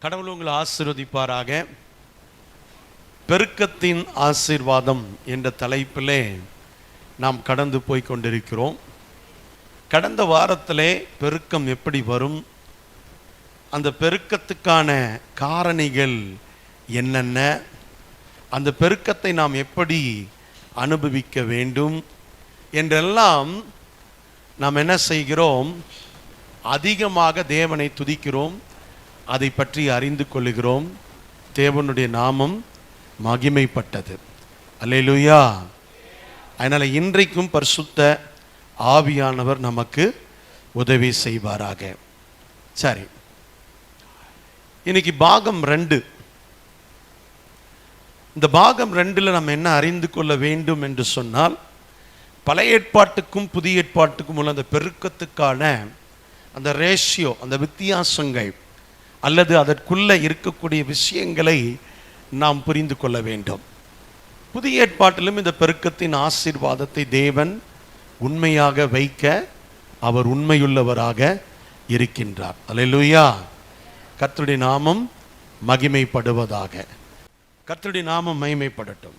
கடவுள் உங்களை ஆசீர்வதிப்பாராக. பெருக்கத்தின் ஆசீர்வாதம் என்ற தலைப்பிலே நாம் கடந்து போய் கொண்டிருக்கிறோம். கடந்த வாரத்திலே பெருக்கம் எப்படி வரும், அந்த பெருக்கத்துக்கான காரணிகள் என்னென்ன, அந்த பெருக்கத்தை நாம் எப்படி அனுபவிக்க வேண்டும் என்றெல்லாம் நாம் என்ன செய்கிறோம், அதிகமாக தேவனை துதிக்கிறோம், அதை பற்றி அறிந்து கொள்ளுகிறோம். தேவனுடைய நாமம் மகிமைப்பட்டது. அல்லேலூயா. அதனால் இன்றைக்கும் பரிசுத்த ஆவியானவர் நமக்கு உதவி செய்வாராக. சரி, இன்னைக்கு பாகம் 2. இந்த பாகம் 2ல் நம்ம என்ன அறிந்து கொள்ள வேண்டும் என்று சொன்னால், பழைய ஏற்பாட்டுக்கும் புதிய ஏற்பாட்டுக்கும் உள்ள அந்த பெருக்கத்துக்கான அந்த ரேஷியோ, அந்த வித்தியாசங்கள் அல்லது அதற்குள்ள இருக்கக்கூடிய விஷயங்களை நாம் புரிந்து கொள்ள வேண்டும். புதிய ஏற்பாட்டிலும் இந்த பெருக்கத்தின் ஆசீர்வாதத்தை தேவன் உண்மையாக வைக்க அவர் உண்மையுள்ளவராக இருக்கின்றார். அல்லேலூயா. கர்த்தருடைய நாமம் மகிமைப்படுவதாக. கர்த்தருடைய நாமம் மகிமைப்படட்டும்.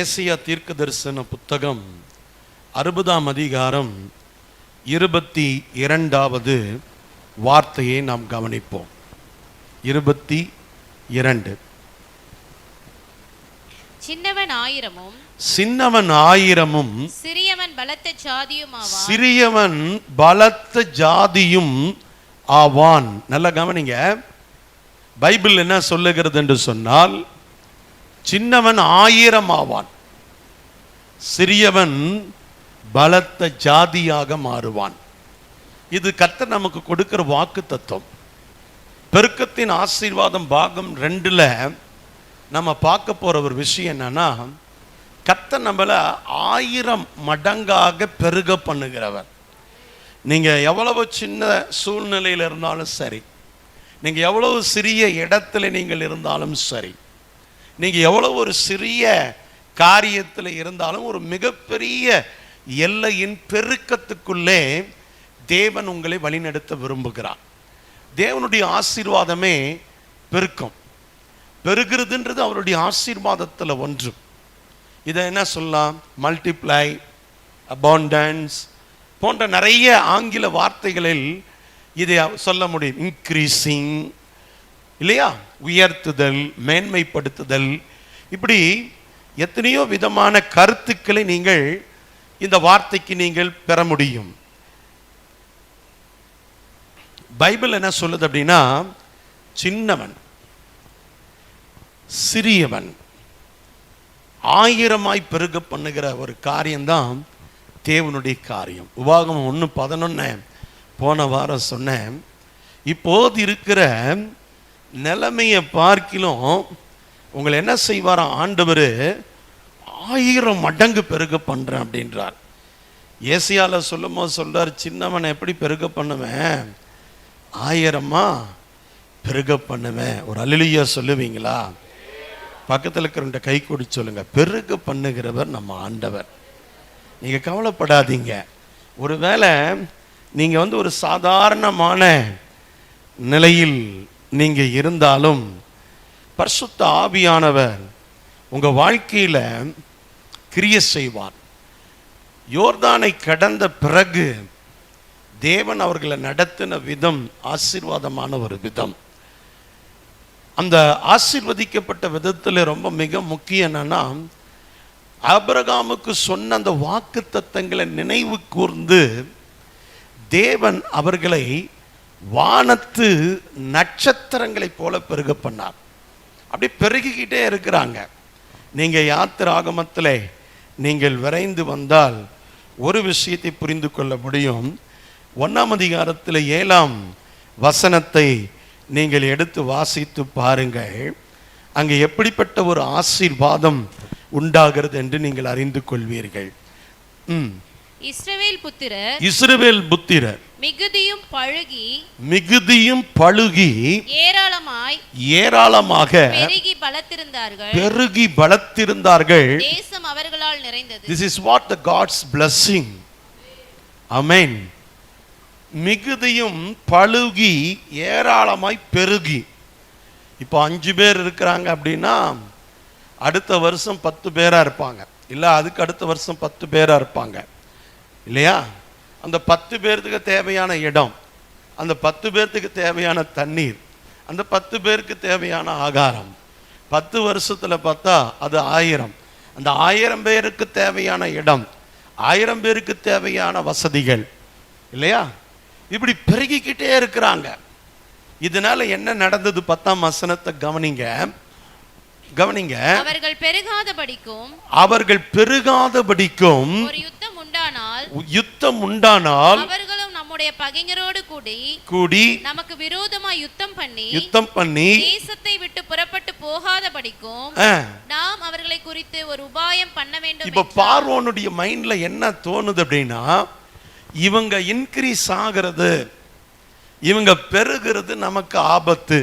ஏசாயா தீர்க்கதரிசன புத்தகம் 60ஆம் அதிகாரம் 22வது வார்த்தையை நாம் கவனிப்போம். 22. சின்னவன் ஆயிரமும் சிறியவன் பலத்த ஜாதியும் ஆவான். நல்லா கவனிங்க. பைபிள் என்ன சொல்லுகிறது என்று சொன்னால், சின்னவன் 1000 ஆவான், சிறியவன் பலத்த ஜாதியாக மாறுவான். இது கர்த்தர் நமக்கு கொடுக்கிற வாக்கு தத்துவம். பெருக்கத்தின் ஆசீர்வாதம் பாகம் 2ல் நம்ம பார்க்க போற ஒரு விஷயம் என்னன்னா, கர்த்தர் நம்மளை 1000 மடங்காக பெருக பண்ணுகிறவர். நீங்க எவ்வளவு சின்ன சூழ்நிலையில் இருந்தாலும் சரி, நீங்க எவ்வளவு சிறிய இடத்துல நீங்கள் இருந்தாலும் சரி, நீங்க எவ்வளவு ஒரு சிறிய காரியத்தில் இருந்தாலும், ஒரு மிகப்பெரிய எல்லையின் பெருக்கத்துக்குள்ளே தேவன் உங்களை வழிநடத்த விரும்புகிறார். தேவனுடைய ஆசீர்வாதமே பெருக்கம். பெருகிறதுன்றது அவருடைய ஆசீர்வாதத்தில் ஒன்று. இதை என்ன சொல்லலாம், மல்டிப்ளை, அபாண்டன்ஸ் போன்ற நிறைய ஆங்கில வார்த்தைகளில் இதை சொல்ல முடியும். இன்க்ரீசிங் இல்லையா, உயர்த்துதல், மேன்மைப்படுத்துதல், இப்படி எத்தனையோ விதமான கருத்துக்களை நீங்கள் இந்த வார்த்தைக்கு நீங்கள் பெற முடியும். பைபிள் என்ன சொல்லுது அப்படின்னா, சின்னவன் சிறியவன் 1000 பெருக பண்ணுகிற ஒரு காரியம்தான் தேவனுடைய காரியம். உபாகமம் 1:11 போன வாரம் சொன்னேன். இப்போது இருக்கிற நிலைமையை பார்க்கிலும் உங்களை என்ன செய்வாராம் ஆண்டவர், 1000 மடங்கு பெருக பண்றேன் அப்படின்றார். ஏசியால சொல்லும் போது சொல்றார், சின்னவனை எப்படி பெருக பண்ணுவேன், 1000 பெருக பண்ணுவேன். ஒரு அல்லேலூயா சொல்லுவீங்களா? பக்கத்தில் இருக்கிற கை கொடி சொல்லுங்க. பெருக பண்ணுகிறவர் நம்ம ஆண்டவர். நீங்க கவலைப்படாதீங்க. ஒருவேளை நீங்க ஒரு சாதாரணமான நிலையில் நீங்க இருந்தாலும், பரிசுத்த ஆவியானவர் உங்க வாழ்க்கையில கிரியை செய்வார். யோர்தானை கடந்த பிறகு தேவன் அவர்களை நடத்தின விதம் ஆசீர்வாதமான ஒரு விதம். அந்த ஆசீர்வதிக்கப்பட்ட விதத்தில் ரொம்ப மிக முக்கியம் என்னன்னா, ஆபிரகாமுக்கு சொன்ன அந்த வாக்கு தத்தங்களை நினைவு கூர்ந்து தேவன் அவர்களை வானத்து நட்சத்திரங்களைப் போல பெருக பண்ணார். அப்படி பெருகிக்கிட்டே இருக்கிறாங்க. நீங்க யாத்திராகமத்தில் நீங்கள் விரைந்து வந்தால் ஒரு விஷயத்தை புரிந்து கொள்ள முடியும். 1ஆம் அதிகாரத்தில் 7ஆம் வசனத்தை நீங்கள் எடுத்து வாசித்து பாருங்கள். அங்கே எப்படிப்பட்ட ஒரு ஆசீர்வாதம் உண்டாகிறது என்று நீங்கள் அறிந்து கொள்வீர்கள். இஸ்ரவேல் புத்திரர் மிகுதியும் பழுகி ஏராளமாக பெருகி பலத்திருந்தார்கள். தேசம் அவர்களால் நிறைந்தது. This is what the God's blessing. Amen. மிகுதியும் பழுகி ஏராளமாய் பெருகி. இப்போ 5 பேர் இருக்கிறாங்க அப்படின்னா அடுத்த வருஷம் 10 பேரா இருப்பாங்க, இல்லை அதுக்கு அடுத்த வருஷம் 10 பேரா இருப்பாங்க இல்லையா? அந்த 10 பேர்த்துக்கு தேவையான இடம், அந்த 10 பேர்த்துக்கு தேவையான தண்ணீர், அந்த 10 பேருக்கு தேவையான ஆகாரம், 10 வருஷத்துல பார்த்தா அது 1000. அந்த 1000 பேருக்கு தேவையான இடம், 1000 பேருக்கு தேவையான வசதிகள் இல்லையா? இப்படி பெருகிக்கிட்டே இருக்கிறாங்க. இதனால என்ன நடந்தது? 10ஆம் வசனத்தை கவனிங்க. அவர்கள் பெருகாதபடிக்கும் ஒரு யுத்தம் உண்டானால் அவர்களும் நம்முடைய பகைஞரோடு கூடி நமக்கு விரோதமாய் யுத்தம் பண்ணி தேசத்தை விட்டு புறப்பட்டு போகாதபடிக்கும் நாம் அவர்களை குறித்து ஒரு உபாயம் பண்ண வேண்டும். இப்ப பார்வோனுடைய மைண்ட்ல என்ன தோணுது அப்படின்னா, இவங்க இன்க்ரீஸ் ஆகிறது, இவங்க பெருகிறது நமக்கு ஆபத்து.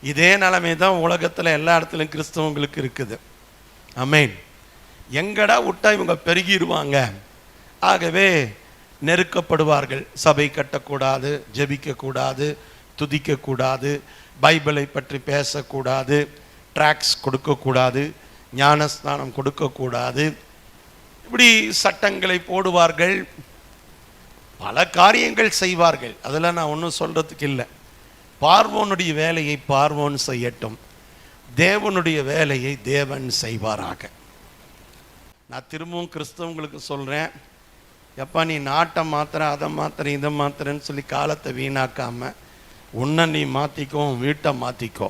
இதே நிலைமை தான் உலகத்துல எல்லா இடத்துலையும் கிறிஸ்தவங்களுக்கு இருக்குது. ஆமென். எங்கடா விட்டா இவங்க பெருகிடுவாங்க, ஆகவே நெருக்கப்படுவார்கள். சபை கட்டக்கூடாது, ஜெபிக்க கூடாது, துதிக்க கூடாது, பைபிளை பற்றி பேசக்கூடாது, ட்ராக்ஸ் கொடுக்கக்கூடாது, ஞானஸ்நானம் கொடுக்கக்கூடாது, இப்படி சட்டங்களை போடுவார்கள், பல காரியங்கள் செய்வார்கள். அதெல்லாம் நான் ஒன்றும் சொல்றதுக்கு இல்லை. பார்வோனுடைய வேலையை பார்வோன் செய்யட்டும், தேவனுடைய வேலையை தேவன் செய்வாராக. நான் திரும்பவும் கிறிஸ்தவங்களுக்கு சொல்றேன், எப்பா நீ நாட்டை மாத்திர, அதை மாத்திர, இதை மாத்திரன்னு சொல்லி காலத்தை வீணாக்காம உன்னை நீ மாற்றிக்கோ, வீட்டை மாற்றிக்கோ.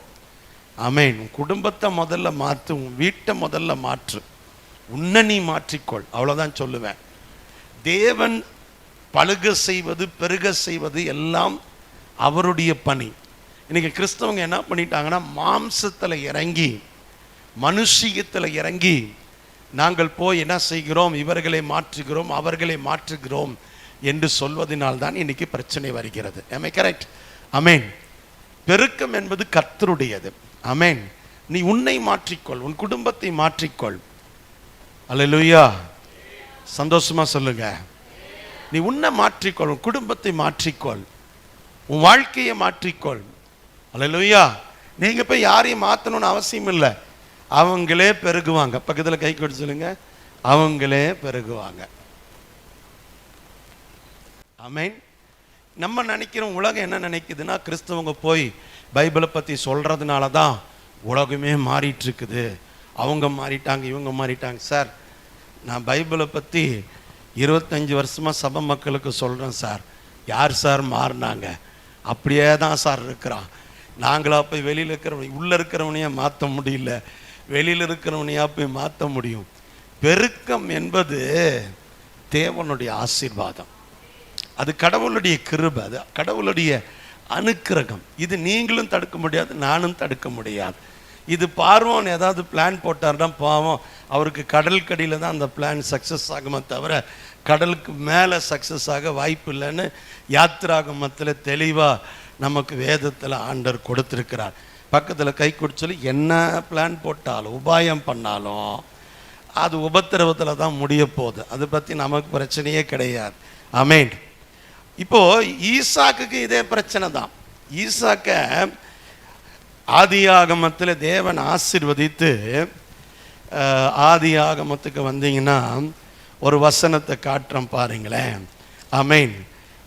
ஆமென். குடும்பத்தை முதல்ல மாற்று, உன் வீட்டை முதல்ல மாற்று, உன்னை நீ மாற்றிக்கொள், அவ்வளோதான் சொல்லுவேன். தேவன் பழுக செய்வது, பெருக செய்வது எல்லாம் அவருடைய பணி. இன்னைக்கு கிறிஸ்தவங்க என்ன பண்ணிட்டாங்கன்னா, மாம்சத்தில் இறங்கி, மனுஷியத்தில் இறங்கி, நாங்கள் போய் என்ன செய்கிறோம், இவர்களை மாற்றுகிறோம், அவர்களை மாற்றுகிறோம் என்று சொல்வதனால்தான் இன்னைக்கு பிரச்சனை வருகிறது. ஆமே, கரெக்ட். ஆமென். பெருக்கம் என்பது கர்த்தருடையது. ஆமென். நீ உன்னை மாற்றிக்கொள், உன் குடும்பத்தை மாற்றிக்கொள். அல்லேலூயா. சந்தோஷமா சொல்லுங்க. நீ உன்னை மாற்றிக்கொள், உன் குடும்பத்தை மாற்றிக்கொள், உன் வாழ்க்கையை மாற்றிக்கொள். அல்லேலூயா. நீங்க போய் யாரையும் மாற்றணும்னு அவசியம் இல்லை, அவங்களே பெருகுவாங்க. பக்கத்தில் கை கொடுத்து சொல்லுங்க, அவங்களே பெருகுவாங்க. ஆமென். நம்ம நினைக்கிறோம், உலகம் என்ன நினைக்குதுன்னா, கிறிஸ்தவங்க போய் பைபிளை பற்றி சொல்றதுனால தான் உலகமே மாறிட்டு இருக்குது, அவங்க மாறிட்டாங்க, இவங்க மாறிட்டாங்க. சார், நான் பைபிளை பற்றி 25 வருஷமா சபை மக்களுக்கு சொல்கிறேன் சார். யார் சார் மாறினாங்க? அப்படியே தான் சார் இருக்கிறான். நாங்களா போய் வெளியில் இருக்கிறவனை, உள்ளே இருக்கிறவனையே மாற்ற முடியல, வெளியில் இருக்கிறவனையா போய் மாற்ற முடியும்? பெருக்கம் என்பது தேவனுடைய ஆசீர்வாதம், அது கடவுளுடைய கிருபை, அது கடவுளுடைய அனுக்கிரகம். இது நீங்களும் தடுக்க முடியாது, நானும் தடுக்க முடியாது. இது பார்வோன் ஏதாவது பிளான் போட்டார்னா பாவம், அவருக்கு கடல் கடியில் தான் அந்த பிளான் சக்ஸஸ் ஆகுமே தவிர கடலுக்கு மேலே சக்ஸஸ் ஆக வாய்ப்பு இல்லைன்னு யாத்திராகமத்தில் தெளிவாக நமக்கு வேதத்தில் ஆண்டவர் கொடுத்துருக்கிறார். பக்கத்தில் கை குடிச்சொல்லி, என்ன பிளான் போட்டாலும் உபாயம் பண்ணாலும் அது உபத்திரவத்தில் தான் முடிய போகுது, அதை பற்றி நமக்கு பிரச்சனையே கிடையாது. ஆமென். இப்போ ஈசாக்குக்கு இதே பிரச்சனை தான். ஈசாக்க ஆதி ஆகமத்தில் தேவன் ஆசீர்வதித்து, ஆதி ஆகமத்துக்கு வந்தீங்கன்னா ஒரு வசனத்தை காட்டுறோம் பாருங்களேன். ஆமென்.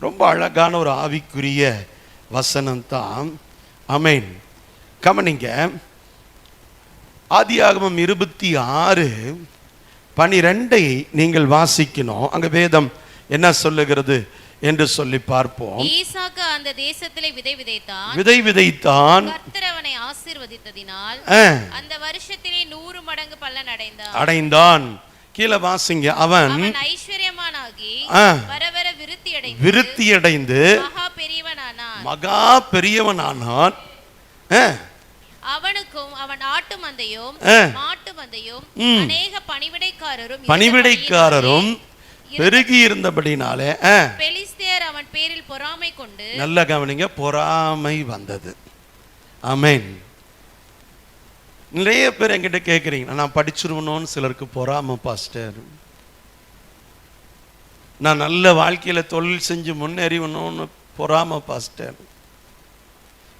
ரொம்ப அழகான ஒரு ஆவிக்குரிய வசனம் தான். ஆமென். கவனிங்க, ஆதி ஆகமம் 26:12 நீங்கள் வாசிக்கணும். அங்க வேதம் என்ன சொல்லுகிறது என்று சொல்லி பார்ப்போம். ஈசாக்கு அந்த தேசத்திலே விதை விதைத்தான். கர்த்தர் அவனை ஆசீர்வதித்ததினால் அந்த வருஷத்திலே 100 மடங்கு பலன் அடைந்தான். கீழே வாசிங்க. அவன் ஐஸ்வர்யமானாகி வரவர விருத்தியடைந்து மகா பெரியவனானான். அவனுக்கும் அவன் ஆட்டு மந்தையும் மாட்டு மந்தையும் அநேக பணிவிடைக்காரரும் பெருகி இருந்தபடினாலே பெலிஸ்தியர் அவன் பேரில் பொறாமை கொண்டு, நல்ல கவனிங்க, பொறாமை வந்தது. ஆமென். நிறைய பேர் என்கிட்ட கேட்குறீங்க, நான் படிச்சிருவணும்னு சிலருக்கு பொறாமை பாஸ்டர், நான் நல்ல வாழ்க்கையில் தொழில் செஞ்சு முன்னேறிவணும்னு பொறாமை பாஸ்டர்.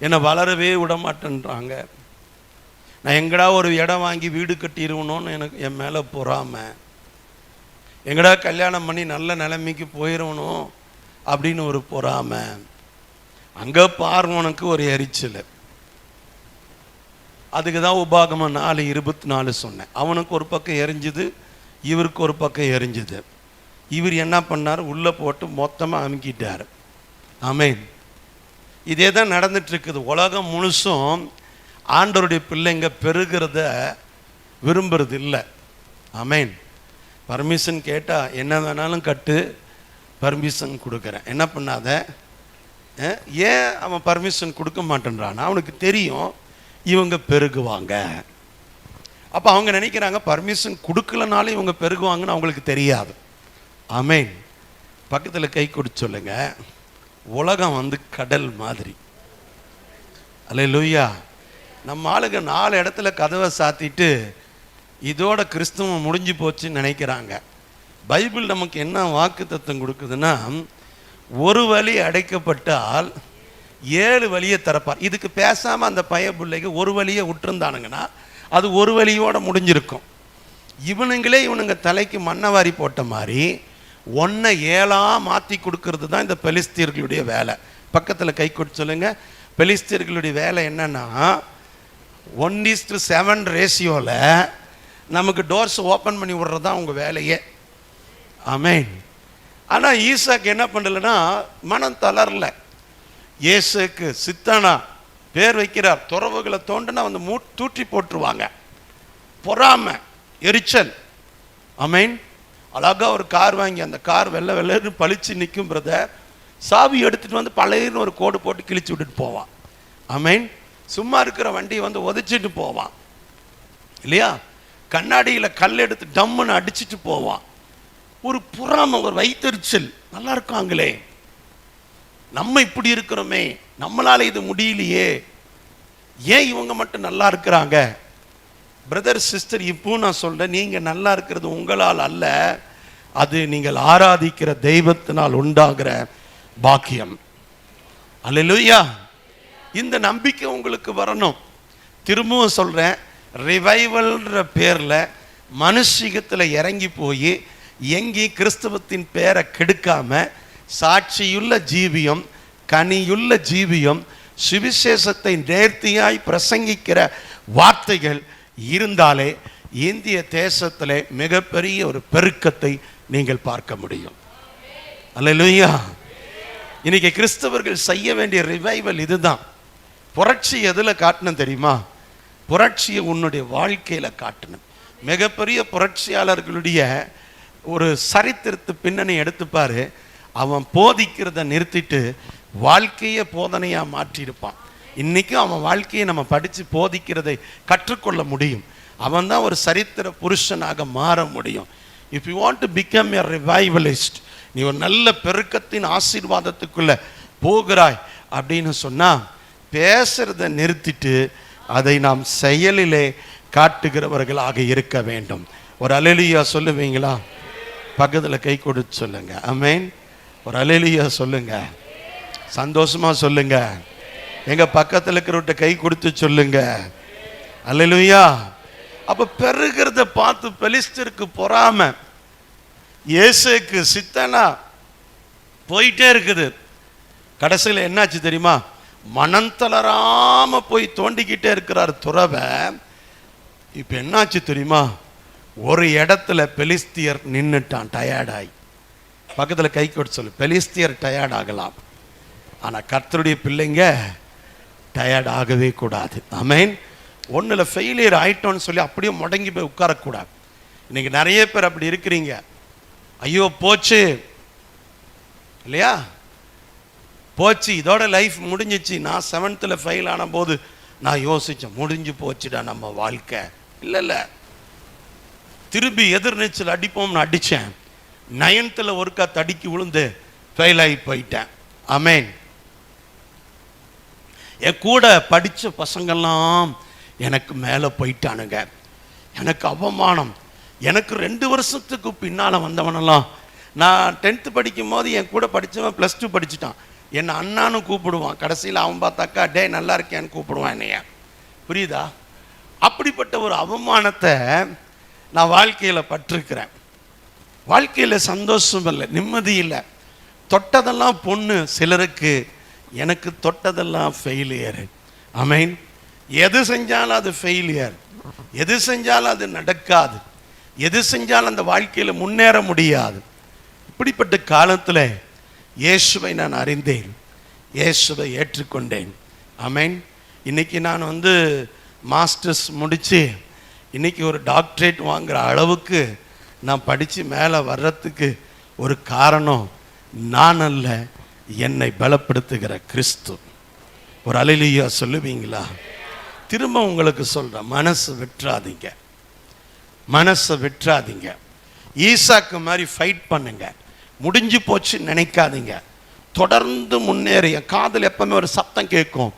என்னை வளரவே விட மாட்டேன்றாங்க. நான் எங்கடா ஒரு இடம் வாங்கி வீடு கட்டிடுவணும்னு எனக்கு என் மேலே பொறாமை. எங்கடா கல்யாணம் பண்ணி நல்ல நிலைமைக்கு போயிடணும் அப்படின்னு ஒரு பொறாமை. அங்கே பார்வனுக்கு ஒரு எரிச்சல். அதுக்கு தான் உபாகமம் 4:24 சொன்னேன். அவனுக்கு ஒரு பக்கம் எரிஞ்சுது, இவருக்கு ஒரு பக்கம் எரிஞ்சுது. இவர் என்ன பண்ணார், உள்ளே போட்டு மொத்தமாக அமுக்கிட்டார். ஆமென். இதே தான் நடந்துட்டு இருக்குது. உலகம் முழுசும் ஆண்டவருடைய பிள்ளைங்க பெருகிறத விரும்புறது இல்லை. ஆமென். பர்மிஷன் கேட்டால் என்ன வேணாலும் கட்டு, பர்மிஷன் கொடுக்குறேன், என்ன பண்ணாத. ஏன் அவன் பர்மிஷன் கொடுக்க மாட்டேன்றான்னா அவனுக்கு தெரியும் இவங்க பெருகுவாங்க. அப்போ அவங்க நினைக்கிறாங்க பர்மிஷன் கொடுக்கலனாலும் இவங்க பெருகுவாங்கன்னு அவங்களுக்கு தெரியாது. ஆமென். பக்கத்தில் கை கொடுத்து சொல்லுங்க, உலகம் கடல் மாதிரி. அல்லேலூயா. நம்ம ஆளுங்க 4 இடத்துல கதவை சாத்திட்டு இதோட கிறிஸ்தவம் முடிஞ்சு போச்சுன்னு நினைக்கிறாங்க. பைபிள் நமக்கு என்ன வாக்குத்தத்தம் கொடுக்குதுன்னா, ஒரு வழி அடைக்கப்பட்டால் 7 வழியை திறப்பார். இதுக்கு பேசாமல் அந்த பிள்ளைக்கு ஒரு வழியை விட்டுருந்தானுங்கன்னா அது ஒரு வழியோட முடிஞ்சிருக்கும். இவனுங்க தலைக்கு மண்ணவாரி போட்ட மாதிரி 1 7 மாற்றி கொடுக்கறது தான் இந்த பெலிஸ்தியர்களுடைய வேலை. பக்கத்தில் கை கொடுத்து சொல்லுங்க, பெலிஸ்தியர்களுடைய வேலை என்னன்னா 1:7 ரேஷியோவில் நமக்கு டோர்ஸ் ஓப்பன் பண்ணி விடுறது தான் அவங்க வேலையே. ஆமென். ஆனால் ஈசாக்கு என்ன பண்ணலைன்னா மனம் தளரல. இயேசுக்கு சித்தனா பேர் வைக்கிறார். துறவுகளை தோண்டுனா வந்து தூற்றி போட்டுருவாங்க. பொறாமை, எரிச்சல். ஆமென். அழகாக ஒரு கார் வாங்கி அந்த கார் வெள்ளை வெள்ளைன்னு பளிச்சு நிற்கும். பிரதர் சாவி எடுத்துகிட்டு வந்து பழையன்னு ஒரு கோடு போட்டு கிழிச்சு விட்டுட்டு போவான். ஆமென். சும்மா இருக்கிற வண்டியை வந்து உதைச்சிட்டு போவான் இல்லையா? கண்ணாடியில் கல் எடுத்து டம்முன்னு அடிச்சுட்டு போவான். ஒரு பொறாமை, ஒரு வைத்தறிச்சல். நல்லா இருக்காங்களே, நம்ம இப்படி இருக்கிறோமே, நம்மளால இது முடியலையே, ஏன் இவங்க மட்டும் நல்லா இருக்கிறாங்க? பிரதர் சிஸ்டர், இப்போ நான் சொல்றேன், நீங்க நல்லா இருக்கிறது உங்களால் அல்ல, அது நீங்கள் ஆராதிக்கிற தெய்வத்தினால் உண்டாகிற பாக்கியம். அல்லேலூயா. இந்த நம்பிக்கை உங்களுக்கு வரணும். திரும்பவும் சொல்றேன், ரிவைவல்ன்ற பேர்ல மனுஷிகத்தில் இறங்கி போய் எங்கி கிறிஸ்தவத்தின் பேரை கெடுக்காம சாட்சியுள்ள ஜீவியம், கனியுள்ள ஜீவியம், சுவிசேஷத்தை நேர்த்தியாய் பிரசங்கிக்கிற வார்த்தைகள் இருந்தாலே இந்திய தேசத்தில் மிகப்பெரிய ஒரு பெருக்கத்தை நீங்கள் பார்க்க முடியும். அல்லேலூயா. இன்னைக்கு கிறிஸ்தவர்கள் செய்ய வேண்டிய ரிவைவல் இதுதான். புரட்சி எதில் காட்டணும் தெரியுமா? புரட்சியை உன்னுடைய வாழ்க்கையில் காட்டணும். மிகப்பெரிய புரட்சியாளர்களுடைய ஒரு சரித்திரத்து பின்னணி எடுத்துப்பாரு. அவன் போதிக்கிறத நிறுத்திட்டு வாழ்க்கையை போதனையாக மாற்றியிருப்பான். இன்றைக்கும் அவன் வாழ்க்கையை நம்ம படித்து போதிக்கிறதை கற்றுக்கொள்ள முடியும். அவன் தான் ஒரு சரித்திர புருஷனாக மாற முடியும். If you want to become a revivalist, நீ ஒரு நல்ல பெருக்கத்தின் ஆசீர்வாதத்துக்குள்ளே போகிறாய் அப்படின்னு சொன்னால் பேசுறதை நிறுத்திட்டு அதை நாம் செயலிலே காட்டுகிறவர்களாக இருக்க வேண்டும். ஒரு அல்லேலூயா சொல்லுவீங்களா? பக்கத்தில் கை கொடுத்து சொல்லுங்க. ஆமென். ஒரு அல்லேலூயா சொல்லுங்க, சந்தோஷமா சொல்லுங்க. எங்க பக்கத்தில் இருக்கிறவட்ட கை கொடுத்து சொல்லுங்க அல்லேலூயா. அப்ப பெருகிறத பார்த்து பெலிஸ்தருக்கு பொறாம, இயேசுக்கு சித்தனா போயிட்டே இருக்குது. கடைசியில் என்னாச்சு தெரியுமா? மனம் தளராம போய் தோண்டிக்கிட்டே இருக்கிறார் துறவை. இப்ப என்னாச்சு தெரியுமா? ஒரு இடத்துல பெலிஸ்தியர் நின்னுட்டான் டயர்டாய். பக்கத்தில் கை கொடுத்து சொல்லு, பெலிஸ்தியர் டயர்ட் ஆகலாம், ஆனா கர்த்தருடைய பிள்ளைங்க டயர்ட் ஆகவே கூடாது. ஆமென். ஒன்றில் ஃபெயிலியர் ஆயிட்டோன்னு சொல்லி அப்படியே முடங்கி போய் உட்காரக்கூடாது. இன்னைக்கு நிறைய பேர் அப்படி இருக்கிறீங்க. ஐயோ போச்சு இல்லையா, போச்சு, இதோட லைஃப் முடிஞ்சிச்சு. நான் 7th ஃபெயில் ஆன போது நான் யோசித்தேன், முடிஞ்சு போச்சுடா நம்ம வாழ்க்கை. இல்லை, திரும்பி எதிர்நீச்சல் அடிப்போம்னு அடித்தேன். 9th ஒருக்கா தடிக்கி விழுந்து ஃபெயில் ஆகி போயிட்டேன். ஆமென். என் கூட படித்த பசங்கள்லாம் எனக்கு மேலே போயிட்டானுங்க. எனக்கு அவமானம். எனக்கு 2 வருஷத்துக்கு பின்னால் வந்தவனெல்லாம், நான் 10th படிக்கும் போது என் கூட படித்தவன் +2 படிச்சுட்டான். என்னை அண்ணான்னு கூப்பிடுவான், கடைசியில் அவன் பார்த்தாக்கா டே நல்லா இருக்கேன்னு கூப்பிடுவான் என்னைய. புரியுதா? அப்படிப்பட்ட ஒரு அவமானத்தை நான் வாழ்க்கையில் பட்டிருக்கிறேன். வாழ்க்கையில் சந்தோஷம் இல்லை, நிம்மதி இல்லை. தொட்டதெல்லாம் பொண்ணு சிலருக்கு, எனக்கு தொட்டதெல்லாம் ஃபெயிலியர். ஆமென். எது செஞ்சாலும் அது ஃபெயிலியர், எது செஞ்சாலும் அது நடக்காது, எது செஞ்சாலும் அந்த வாழ்க்கையில் முன்னேற முடியாது. இப்படிப்பட்ட காலத்தில் இயேசுவை நான் அறிந்தேன், இயேசுவை ஏற்றுக்கொண்டேன். ஆமென். இன்னைக்கு நான் மாஸ்டர்ஸ் முடித்து இன்னைக்கு ஒரு டாக்டரேட் வாங்குகிற அளவுக்கு நான் படித்து மேலே வர்றதுக்கு ஒரு காரணம் நான் அல்ல, என்னை பலப்படுத்துகிற கிறிஸ்து. ஒரு அல்லேலூயா சொல்லுவீங்களா? திரும்ப உங்களுக்கு சொல்கிறேன், மனசை விட்டுறாதீங்க, மனசை விட்டுறாதீங்க. ஈசாக்கு மாதிரி ஃபைட் பண்ணுங்க. முடிஞ்சு போச்சு நினைக்காதீங்க, தொடர்ந்து முன்னேறு. என் காதில் எப்பவுமே ஒரு சத்தம் கேட்கும்,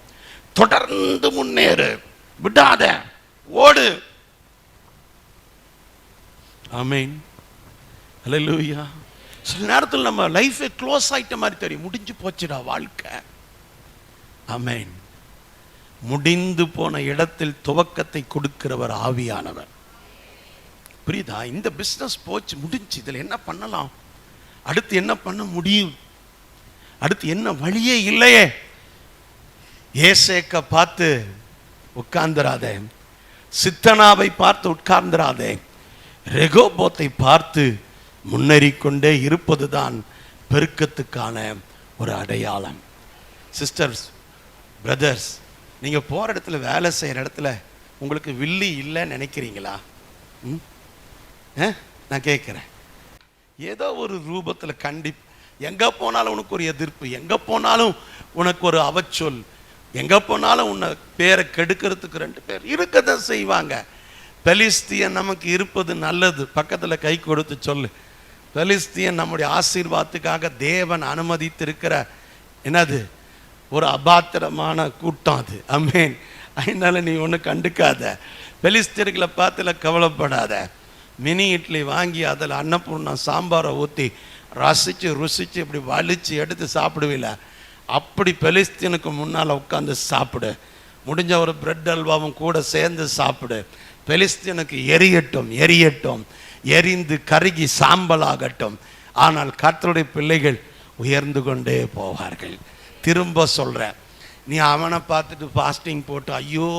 தொடர்ந்து முன்னேறு, விடாத, ஓடு. ஆமென். அல்லேலூயா. சில நேரத்தில் நம்ம லைஃபே க்ளோஸ் ஆயிட்ட மாதிரி தெரியும், முடிஞ்சு போச்சுடா வாழ்க்கை. ஆமென். முடிந்து போன இடத்தில் துவக்கத்தை கொடுக்கிறவர் ஆவியானவர். புரியுதா? இந்த பிஸ்னஸ் போச்சு, முடிஞ்சு, இதில் என்ன பண்ணலாம், அடுத்து என்ன பண்ண முடியும், அடுத்து என்ன வழியே இல்லையே. ஏசேக்க பார்த்து உட்கார்ந்துராதே, சித்தனாவை பார்த்து உட்கார்ந்துராதே, ரெகோபோத்தை பார்த்து முன்னேறிக்கொண்டே இருப்பதுதான் பெருக்கத்துக்கான ஒரு அடையாளம். சிஸ்டர்ஸ், பிரதர்ஸ், நீங்கள் போகிற இடத்துல, வேலை செய்கிற இடத்துல உங்களுக்கு வில்லி இல்லைன்னு நினைக்கிறீங்களா? நான் கேட்குறேன். ஏதோ ஒரு ரூபத்தில் எங்கே போனாலும் உனக்கு ஒரு எதிர்ப்பு, எங்கே போனாலும் உனக்கு ஒரு அவச்சொல், எங்கே போனாலும் உன்னை பேரை கெடுக்கிறதுக்கு 2 பேர் இருக்கதான் செய்வாங்க. பெலிஸ்தியன் நமக்கு இருப்பது நல்லது, பக்கத்தில் கை கொடுத்து சொல்லு. பெலிஸ்தியன் நம்முடைய ஆசீர்வாதத்துக்காக தேவன் அனுமதித்திருக்கிற என்னது ஒரு அபாத்திரமான கூட்டம் அது. ஆமென். அதனால நீ ஒன்றும் கண்டுக்காத, பெலிஸ்தியர்களை பார்த்துல கவலைப்படாத. மினி இட்லி வாங்கி அதில் அன்னபூர்ணா சாம்பாரை ஊற்றி ரசித்து ருசித்து இப்படி வலிச்சு எடுத்து சாப்பிடுவில்ல, அப்படி பெலிஸ்தீனுக்கு முன்னால் உட்காந்து சாப்பிடு. முடிஞ்ச ஒரு பிரெட் அல்வாவும் கூட சேர்ந்து சாப்பிடு. பெலிஸ்தீனுக்கு எரியட்டும், எரியட்டும், எரிந்து கருகி சாம்பலாகட்டும். ஆனால் கர்த்தருடைய பிள்ளைகள் உயர்ந்து கொண்டே போவார்கள். திரும்ப சொல்கிறேன், நீ அவனை பார்த்துட்டு ஃபாஸ்டிங் போட்டு ஐயோ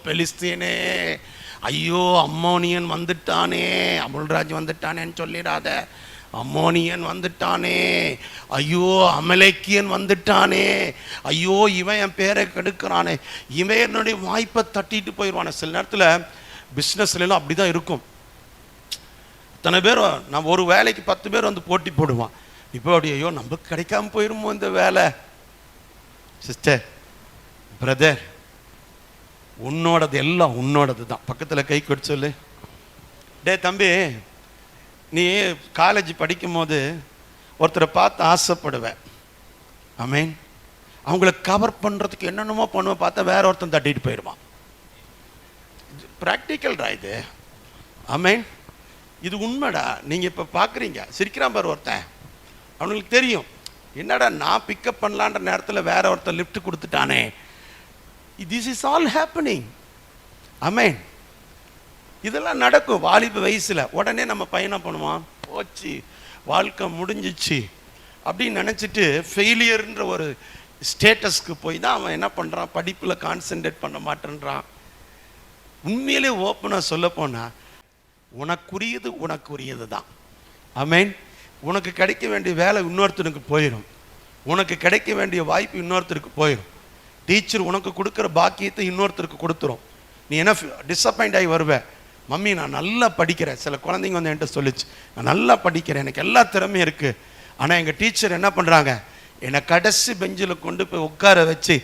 பெலிஸ்தீனே, ஐயோ அம்மோனியன் வந்துட்டானே, அமுல்ராஜ் வந்துட்டானேன்னு சொல்லிடாத. அம்மோனியன் வந்துட்டானே, ஐயோ அமலேக்கியன் வந்துட்டானே, ஐயோ இவன் என் பேரை கெடுக்கிறானே, இவன் என்னுடைய வாய்ப்பை தட்டிட்டு போயிடுவானே. சில நேரத்தில் பிஸ்னஸ்லாம் அப்படி தான் இருக்கும். இத்தனை பேர், நம்ம ஒரு வேலைக்கு 10 பேர் போட்டி போடுவான். இப்போ அப்படி ஐயோ நமக்கு கிடைக்காம போயிருமோ இந்த வேலை. சிஸ்டர், பிரதர், உன்னோடது எல்லாம் உன்னோடது தான். பக்கத்தில் கை கொடுத்து சொல்லு, டே தம்பி, நீ காலேஜ் படிக்கும் போது ஒருத்தரை பார்த்து ஆசைப்படுவேன். ஆமென். அவங்கள கவர் பண்ணுறதுக்கு என்னென்னமோ பண்ணுவேன், பார்த்தா வேற ஒருத்தன் தட்டிட்டு போயிடுவான். ப்ராக்டிக்கல்டா இது. ஆமென். இது உண்மைடா. நீங்கள் இப்போ பார்க்குறீங்க, சிரிக்கிறான் பாரு ஒருத்தன், அவனுக்கு தெரியும் என்னடா நான் பிக்கப் பண்ணலான்ற நேரத்தில் வேற ஒருத்தர் லிஃப்ட் கொடுத்துட்டானே. This is all happening. Amen. இதெல்லாம் நடக்கும் வாலிப வயசில். உடனே நம்ம பையனை பண்ணுவான், போச்சு வாழ்க்கை முடிஞ்சிச்சு அப்படின்னு நினச்சிட்டு ஃபெயிலியர்ன்ற ஒரு ஸ்டேட்டஸ்க்கு போய் தான் அவன் என்ன பண்ணுறான், படிப்பில் கான்சென்ட்ரேட் பண்ண மாட்டேன்றான். உண்மையிலே ஓப்பனாக சொல்ல போனால் உனக்குரியது உனக்குரியது தான். ஆமென். உனக்கு கிடைக்க வேண்டிய வேலை இன்னொருத்தனுக்கு போயிடும், உனக்கு கிடைக்க வேண்டிய வாய்ப்பு இன்னொருத்தருக்கு போயிடும். டீச்சர் உனக்கு கொடுக்குற பாக்கியத்தை இன்னொருத்தருக்கு கொடுத்துரும். நீ என்ன டிஸப்பாயிண்ட் ஆகி வருவேன். மம்மி நான் நல்லா படிக்கிறேன், சில குழந்தைங்க என்கிட்ட சொல்லிச்சு, நான் நல்லா படிக்கிறேன், எனக்கு எல்லா திறமையும் இருக்குது, ஆனால் எங்கள் டீச்சர் என்ன பண்ணுறாங்க, என்னை கடைசி பெஞ்சில் கொண்டு போய் உட்கார வச்சு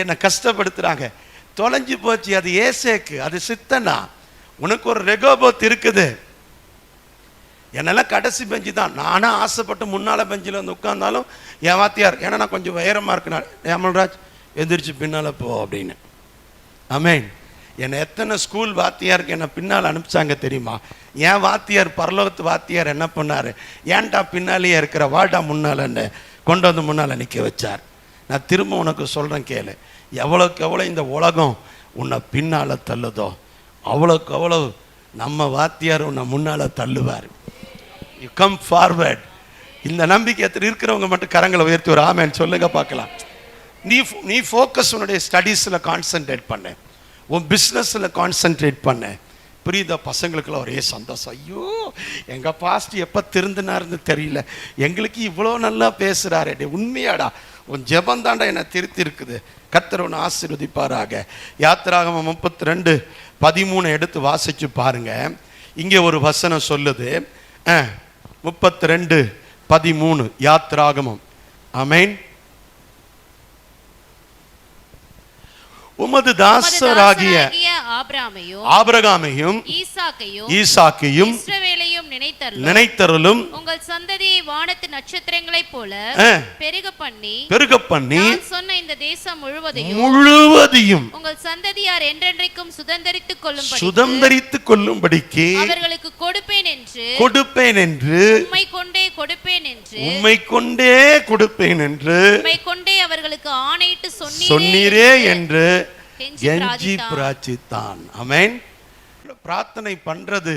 என்னை கஷ்டப்படுத்துகிறாங்க. தொலைஞ்சு போச்சு. அது ஏசேக்கு, அது சித்தனா. உனக்கு ஒரு ரெகோபோத் இருக்குது. என்னெல்லாம் கடைசி பெஞ்சு தான். நானும் ஆசைப்பட்டு முன்னால் பெஞ்சில் உட்கார்ந்தாலும் என் வாத்தியார், ஏன்னா நான் கொஞ்சம் உயரமாக இருக்கேன், அமல்ராஜ் எந்திரிச்சு பின்னால் போ அப்படின்னு. ஆமென். என்னை எத்தனை ஸ்கூல் வாத்தியாருக்கு என்னை பின்னால் அனுப்பிச்சாங்க தெரியுமா? என் வாத்தியார், பரலோகத்து வாத்தியார் என்ன பண்ணார், ஏன்டா பின்னாலேயே இருக்கிற, வாடா முன்னாலன்னு கொண்டு வந்து முன்னால் நிற்க வச்சார். நான் திரும்ப உனக்கு சொல்கிறேன் கேளு, எவ்வளோக்கு எவ்வளோ இந்த உலகம் உன்னை பின்னால் தள்ளுதோ அவ்வளோக்கு அவ்வளோ நம்ம வாத்தியார் உன்னை முன்னால் தள்ளுவார். You come forward. இந்த நம்பிக்கை இருக்கிறவங்க மட்டும் கரங்களை உயர்த்தி ஒரு ஆமேன்னு சொல்லுங்க பார்க்கலாம். நீ ஃபோக்கஸ் உன்னுடைய ஸ்டடீஸில் கான்சென்ட்ரேட் பண்ண, உன் பிஸ்னஸில் கான்சென்ட்ரேட் பண்ண. புரியுதா? பசங்களுக்குலாம் ஒரே சந்தோஷம். ஐயோ எங்கள் பாஸ்ட் எப்போ திருந்தினார்னு தெரியல, எங்களுக்கு இவ்வளோ நல்லா பேசுகிறாரே. உண்மையாடா உன் ஜெபந்தாண்டா என்னை திருத்தி இருக்குது. கர்த்தர் உன்னை ஆசீர்வதிப்பாராக. யாத்திராகமம் 32:13 எடுத்து வாசிச்சு பாருங்க. இங்கே ஒரு வசனம் சொல்லுது, 32:13 யாத்திராகமம். ஆமென். உமது தாசராகிய ஆபிரகாமையும் ஈசாக்கையும் நினைத்தருளும் உங்கள் சந்ததியை வானத்து நட்சத்திரங்களைப் போல பெருக பண்ணி சொன்ன இந்த தேசம் முழுவதையும் உங்கள் சந்ததியார் என்றென்றைக்கும் சுதந்தரித்துக் கொள்ளும்படிக்கு அவர்களுக்கு கொடுப்பேன் என்று உம்மை கொண்டே அவர்களுக்கு ஆணையிட்டு சொன்னீரே என்று கெஞ்சி பிரார்த்தித்தான். ஆமென். பிரார்த்தனை பண்றது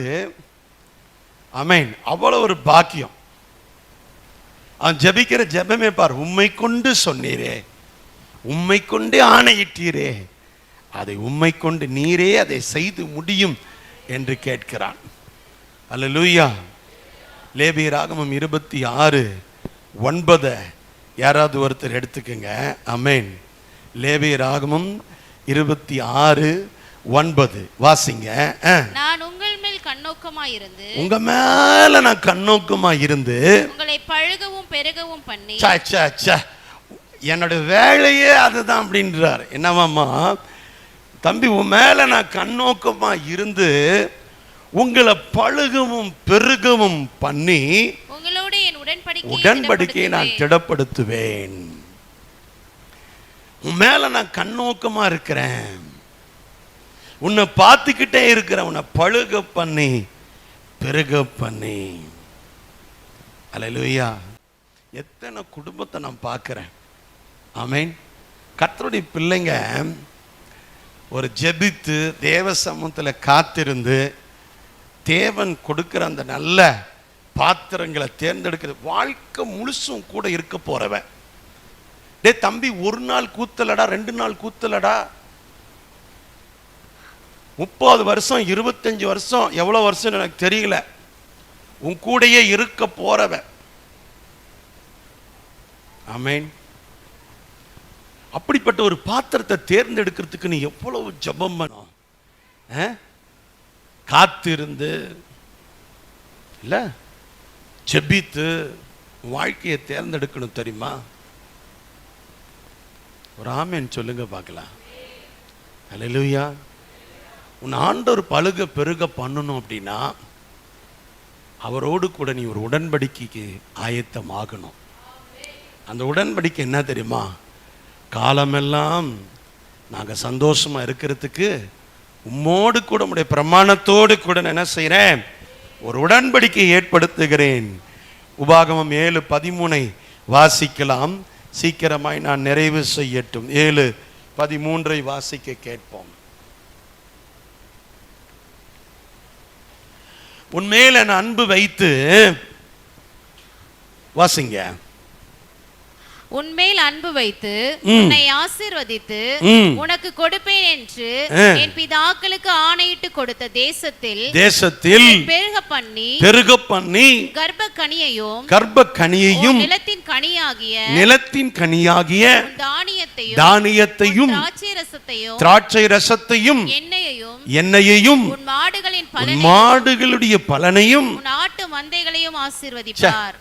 ஆமென் அவ்வளவு ஒரு பாக்கியம். அவன் ஜெபிக்கிற ஜெபமே பார், உம்மை கொண்டு சொன்னீரே, உம்மை கொண்டு ஆணையிட்டீரே, அதை உம்மை கொண்டு நீரே அதை செய்து முடியும் என்று கேட்கிறான். அல்லேலூயா. லேவியராகமம் 26:9 யாராவது ஒருத்தர் எடுத்துக்கங்க. ஆமென். லேவியராகமம் 26:9 வாசிங்க. நான் உங்கள் மேல் கண்ணோக்கமாயிருந்து உங்க மேல நான் கண்ணோக்கமாயிருந்து உங்களை பழுகவும் பெருகவும் பண்ணி என்னோட வேலையே அதுதான் அப்படின்றார். என்னவாமா தம்பி, உன் மேல நான் கண்ணோக்கமா இருந்து உங்களை பழுகவும் பெருகவும் பண்ணி உங்களோட என் உடன்படிக்கையை நான் திடப்படுத்துவேன். உன் மேல நான் கண்ணோக்கமா இருக்கிறேன், உன்னை பார்த்துக்கிட்டே இருக்கிறேன், உன்னை பழுக பண்ணி பெருக பண்ணி. அல்லேலூயா. எத்தனை குடும்பத்தை நான் பார்க்கிறேன். ஆமென். கர்த்தருடைய பிள்ளைங்க ஒரு ஜெபித்து தேவ சமூகத்தில் காத்திருந்து தேவன் கொடுக்கிற அந்த நல்ல பாத்திரங்களை தேர்ந்தெடுக்கிறது. வாழ்க்கை முழுசும் கூட இருக்க போறவன். டே தம்பி, ஒரு நாள் கூத்தலடா, 2 நாள் கூத்தலடா, 30 வருஷம் 25 வருஷம் எவ்வளோ வருஷம் எனக்கு தெரியல, உன் கூடையே இருக்க போறவன். ஆமென். அப்படிப்பட்ட ஒரு பாத்திரத்தை தேர்ந்தெடுக்கிறதுக்கு நீ எவ்வளவு ஜெபம் பண்ணணும். காத்திருந்து இல்ல ஜெபித்து வாழ்க்கையை தேர்ந்தெடுக்கணும். தெரியுமா? ஒரு ஆமென் சொல்லுங்க பார்க்கலாம். அல்லேலூயா. உன் ஆண்டவர் பழுக பெருக பண்ணணும் அப்படின்னா அவரோடு கூட நீ ஒரு உடன்படிக்கைக்கு ஆயத்தமாகணும். அந்த உடன்படிக்கை என்ன தெரியுமா? காலமெல்லாம் நாங்கள் சந்தோஷமா இருக்கிறதுக்கு உம்மோடு கூட உடைய பிரமாணத்தோடு கூட நான் என்ன செய்கிறேன்? ஒரு உடன்படிக்கை ஏற்படுத்துகிறேன். உபாகமம் 7:13 வாசிக்கலாம். சீக்கிரமாய் நான் நிறைவு செய்யட்டும். 7:13 வாசிக்க கேட்போம். உன்மேல் நான் அன்பு வைத்து வாசிங்க. உன்மேல் அன்பு வைத்து உன்னை ஆசீர்வதித்து உனக்கு கொடுப்பேன் என்று என் பிதாக்களுக்கு ஆணையிட்டு கொடுத்த தேசத்தில் பெருக பண்ணி கர்ப்பக்கனியையும் நிலத்தின் கனியாகிய தானியத்தையும் திராட்சை ரசத்தையும் எண்ணெயையும் உன் மாடுகளுடைய பலனையும் உன் ஆட்டு மந்தைகளையும் ஆசீர்வதிப்பார்.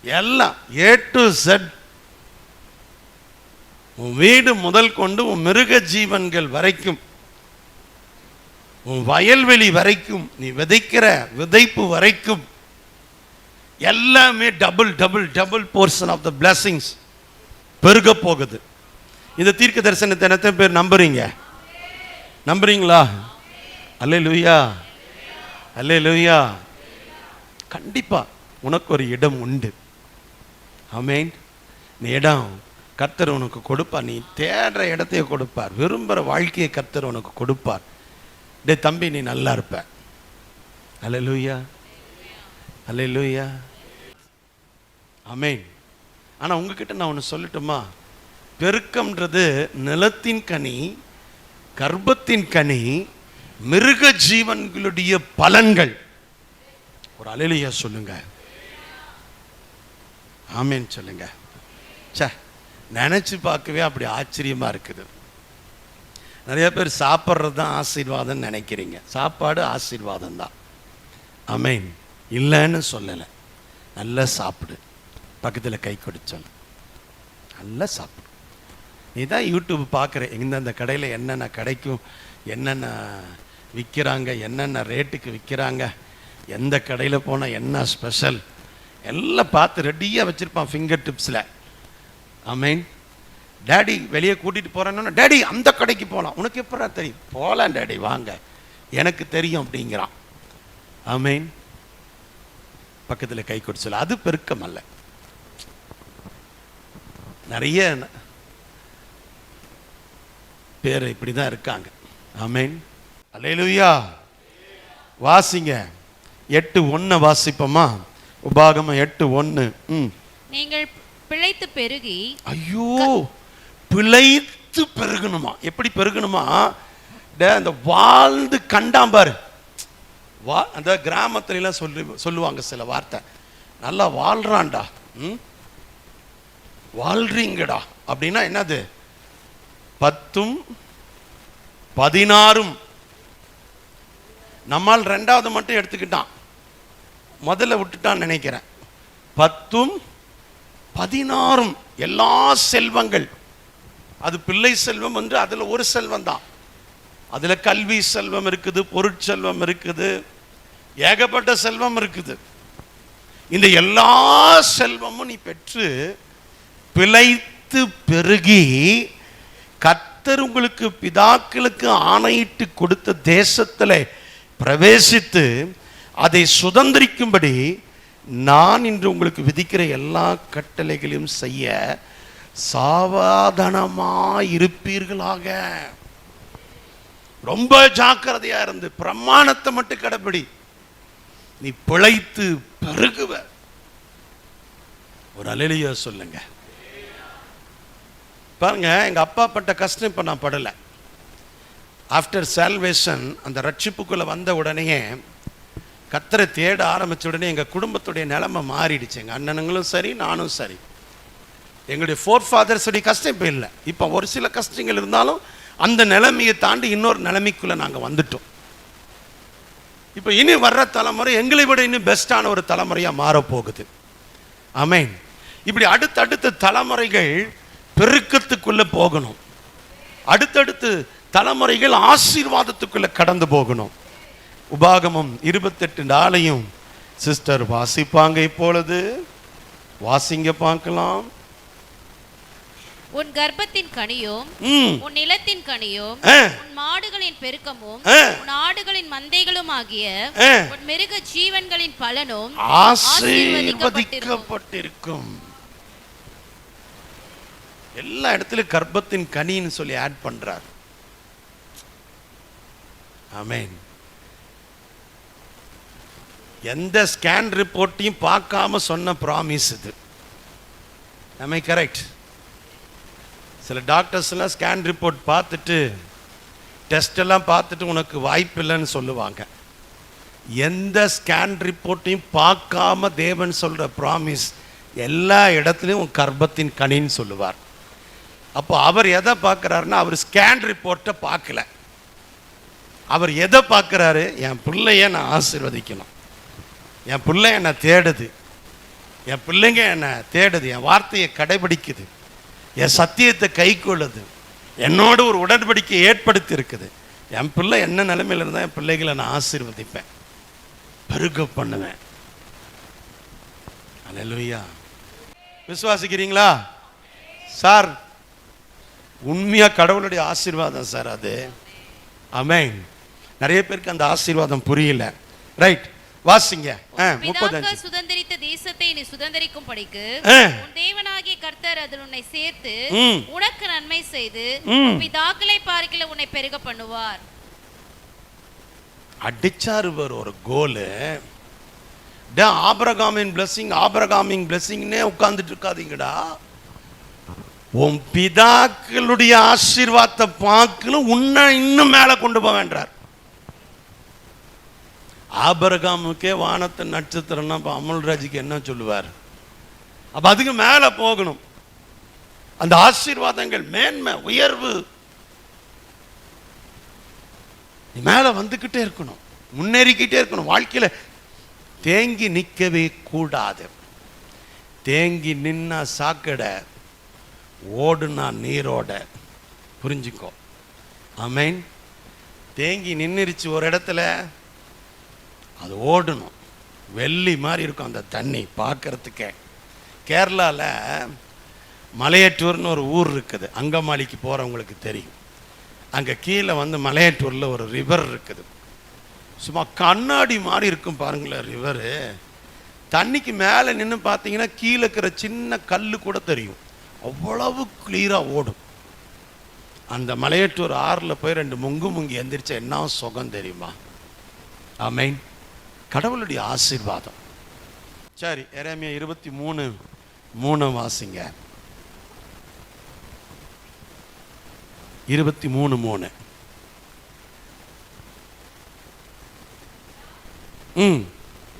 எல்லாம் A to Z. உன் வீடு முதல் கொண்டு உன் மிருக ஜீவன்கள் வரைக்கும், உன் வயல்வெளி வரைக்கும், நீ விதைக்கிற விதைப்பு வரைக்கும் எல்லாமே double portion of the blessings பெருக போகுது. இந்த தீர்க்க தரிசனத்தை எத்தனை பேர் நம்புறீங்களா? அல்லேலூயா, அல்லேலூயா. கண்டிப்பா உனக்கு ஒரு இடம் உண்டு. ஆமென். நீ இடம் கர்த்தர் உனக்கு கொடுப்பார். நீ தேடுற இடத்தையே கொடுப்பார். விரும்புகிற வாழ்க்கையை கர்த்தர் உனக்கு கொடுப்பார். டே தம்பி, நீ நல்லா இருப்ப. அல்லேலூயா, அல்லேலூயா, ஆமென். ஆனால் உங்ககிட்ட நான் ஒன்று சொல்லட்டுமா? பெருக்கம்ன்றது நிலத்தின் கனி, கர்ப்பத்தின் கனி, மிருக ஜீவன்களுடைய பலன்கள். ஒரு அல்லேலூயா சொல்லுங்க, ஆமென் சொல்லுங்க. சே, நினைச்சு பார்க்கவே அப்படி ஆச்சரியமா இருக்குது. நிறைய பேர் சாப்பிட்றது தான் ஆசீர்வாதம் நினைக்கிறீங்க. சாப்பாடு ஆசீர்வாதம் தான், ஆமென், இல்லைன்னு சொல்லலை. நல்லா சாப்பிடு, பக்கத்தில் கை கொடுச்சல், நல்லா சாப்பிடு. நீ தான் யூடியூப் பார்க்குற, எந்தெந்த கடையில் என்னென்ன கிடைக்கும், என்னென்ன விற்கிறாங்க, என்னென்ன ரேட்டுக்கு விற்கிறாங்க, எந்த கடையில் போனால் என்ன ஸ்பெஷல் எல்லாம் பார்த்து ரெடியாக வச்சுருப்பான் ஃபிங்கர் டிப்ஸில். ஆமென். டேடி வெளியே கூட்டிகிட்டு போகிறேன்னா, டேடி அந்த கடைக்கு போகலாம். உனக்கு எப்படா தெரியும்? போகலாம் டேடி, வாங்க, எனக்கு தெரியும் அப்படிங்கிறான். ஆமென். பக்கத்தில் கை கொடுச்சல, அது பெருக்கம் அல்ல. நிறைய பேர் இப்படி தான் இருக்காங்க. ஆமென், அல்லேலூயா. வாசிங்க 8:1 வாசிப்போமா? உபாகமம் 8:1. நீங்கள் பிழைத்து பெருகி. ஐயோ, பிழைத்து பெருகணுமா? எப்படி பெருகணுமா? அந்த வாழ்ந்து கண்டாம்பாரு, அந்த கிராமத்துல சொல்லுவாங்க சில வார்த்தை, நல்லா வாழ்றான்டா, வாழ்றீங்கடா அப்படின்னா என்னது? 10ம் 16ம். நம்மால் 2வது மட்டும் எடுத்துக்கிட்டான், முதல்ல விட்டுட்டான்னு நினைக்கிறேன். 10ம் 16ம் எல்லா செல்வங்கள். அது பிள்ளை செல்வம் என்று அதுல ஒரு செல்வம் தான். அதுல கல்வி செல்வம் இருக்குது, பொருட்செல்வம் இருக்குது, ஏகப்பட்ட செல்வம் இருக்குது. இந்த எல்லா செல்வமும் நீ பெற்று பிழைத்து பெருகி கர்த்தர் உங்களுக்கு பிதாக்களுக்கு ஆணையிட்டு கொடுத்த தேசத்தில் பிரவேசித்து அதை சுதந்திரிக்கும்படி நான் இன்று உங்களுக்கு விதிக்கிற எல்லா கட்டளைகளையும் செய்ய சாவதானமாயிருப்பீர்களாக. ரொம்ப ஜாக்கிரதையா இருந்து பிரமாணத்தை மட்டும் கடைபிடி, நீ பிழைத்து பெருகுவ. ஒரு அல்லேலூயா சொல்லுங்க. பாருங்க, எங்க அப்பா பட்ட கஷ்டம் இப்ப நான் படல. ஆஃப்டர் சால்வேஷன், அந்த ரட்சிப்புக்குள்ள வந்த உடனே, கர்த்தரை தேட ஆரம்பிச்ச உடனே எங்க குடும்பத்துடைய நிலைமை மாறிடுச்சு. எங்க அண்ணனுங்களும் சரி, நானும் சரி. எங்களுடைய ஃபோர் ஃபாதர்ஸுடைய கஷ்டம் இப்போ இல்லை. இப்போ ஒரு சில கஷ்டங்கள் இருந்தாலும் அந்த நிலைமையை தாண்டி இன்னொரு நிலைமைக்குள்ள நாங்கள் வந்துட்டோம். இப்போ இனி வர்ற தலைமுறை எங்களை விட இன்னும் பெஸ்டான ஒரு தலைமுறையாக மாறப்போகுது. ஆமென். இப்படி அடுத்தடுத்த தலைமுறைகள் பெருக்கத்துக்குள்ள போகணும். அடுத்தடுத்து தலைமுறைகள் ஆசீர்வாதத்துக்குள்ள கடந்து போகணும். உபாகமம் 28 நாளையும் சிஸ்டர் வாசிப்பாங்க. இப்பொழுது வாசிங்க பார்க்கலாம். உன் கர்ப்பத்தின் கனியும் உன் நிலத்தின் கனியும் உன் மாடுகளின் பெருக்கமும் உன் ஆடுகளின் மந்தைகளும் ஆகிய உன் மிருக ஜீவன்களின் பலனும் ஆசீர்வதிக்கப்பட்டிருக்கும். எல்லா இடத்துலயும் கர்ப்பத்தின் கனின்னு சொல்லி ஆட் பண்றார். ஆமென். எந்த ஸ்கேன் ரிப்போர்ட்டையும் பார்க்காம சொன்ன ப்ராமிஸ் இது. am I correct? சில டாக்டர்ஸ்லாம் ஸ்கேன் ரிப்போர்ட் பார்த்துட்டு, டெஸ்ட் எல்லாம் பார்த்துட்டு உனக்கு வாய்ப்பு இல்லைன்னு சொல்லுவாங்க. எந்த ஸ்கேன் ரிப்போர்ட்டையும் பார்க்காம தேவன் சொல்ற ப்ராமிஸ் எல்லா இடத்துலையும் உன் கர்ப்பத்தின் கனின்னு சொல்லுவார். அப்போ அவர் எதை பார்க்குறாருன்னா, அவர் ஸ்கேன் ரிப்போர்ட்டை பார்க்கல. அவர் எதை பார்க்குறாரு? என் பிள்ளைய நான் ஆசீர்வதிக்கணும், என் பிள்ளை என்னை தேடுது, என் பிள்ளைங்க என்னை தேடுது, என் வார்த்தையை கடைபிடிக்குது, என் சத்தியத்தை கை கொள்ளுது, என்னோட ஒரு உடன்படிக்கை ஏற்படுத்தி இருக்குது. என் பிள்ளை என்ன நிலைமையில் இருந்தால் என் பிள்ளைகளை நான் ஆசீர்வதிப்பேன், பெருக பண்ணுவேன். அல்லேலூயா. விசுவாசிக்கிறீங்களா சார்? உண்மையா கடவுளுடைய ஆசீர்வாதம் சார் அது. ஆமென். நிறைய பேருக்கு அந்த ஆசீர்வாதம் புரியல. ரைட். வாசிங்க. பிதாக்கள் சுதந்தரித்த தேசத்தை நீ சுதந்தரிக்கும்படிக்கு உன் தேவனாகிய கர்த்தர் அதில் உன்னை சேர்த்து உனக்கு நன்மை செய்து பிதாக்களை பார்க்கல உன்னை பெருக பண்ணுவார். அடிச்சாரு ஒரு கோலு. ஆபிரகாமின் பிளெஸிங், ஆபிரகாமின் பிளெஸிங்னே உட்கார்ந்துட்டு இருக்காதீங்கடா. உன் பிதாக்களுடைய ஆசீர்வாதத்தை பார்க்கலும் உன்னை இன்னும் மேல கொண்டு போவேன்றார். ஆபிரகாமுக்கே வானத்து நட்சத்திரம்னா இப்போ அமல்ராஜுக்கு என்ன சொல்லுவார்? அப்ப அதுக்கு மேல போகணும். அந்த ஆசீர்வாதங்கள், மேன்மை, உயர்வு மேல வந்துகிட்டே இருக்கணும், முன்னேறிக்கிட்டே இருக்கணும். வாழ்க்கையில தேங்கி நிற்கவே கூடாது. தேங்கி நின்னா சாக்கடை, ஓடுனா நீரோட. புரிஞ்சுக்கோ. ஆமென். தேங்கி நின்றுச்சு ஒரு இடத்துல, அது ஓடணும். வெள்ளி மாதிரி இருக்கும் அந்த தண்ணி பார்க்கறதுக்கே. கேரளாவில் மலையட்டூர்னு ஒரு ஊர் இருக்குது, அங்கமாலிக்கு போகிறவங்களுக்கு தெரியும். அங்கே கீழே மலையட்டூரில் ஒரு ரிவர் இருக்குது. சும்மா கண்ணாடி மாதிரி இருக்கும் பாருங்களேன் ரிவரு. தண்ணிக்கு மேலே நின்று பார்த்தீங்கன்னா கீழே இருக்கிற சின்ன கல் கூட தெரியும், அவ்வளவு கிளியராக ஓடும். அந்த மலையட்டூர் ஆறில் போய் 2 முங்கி எந்திரிச்சா என்ன சுகம் தெரியுமா? ஆமென். கடவுளுடைய ஆசீர்வாதம். சரி, எரேமியா 23:3 வாசிங்க. 23:3.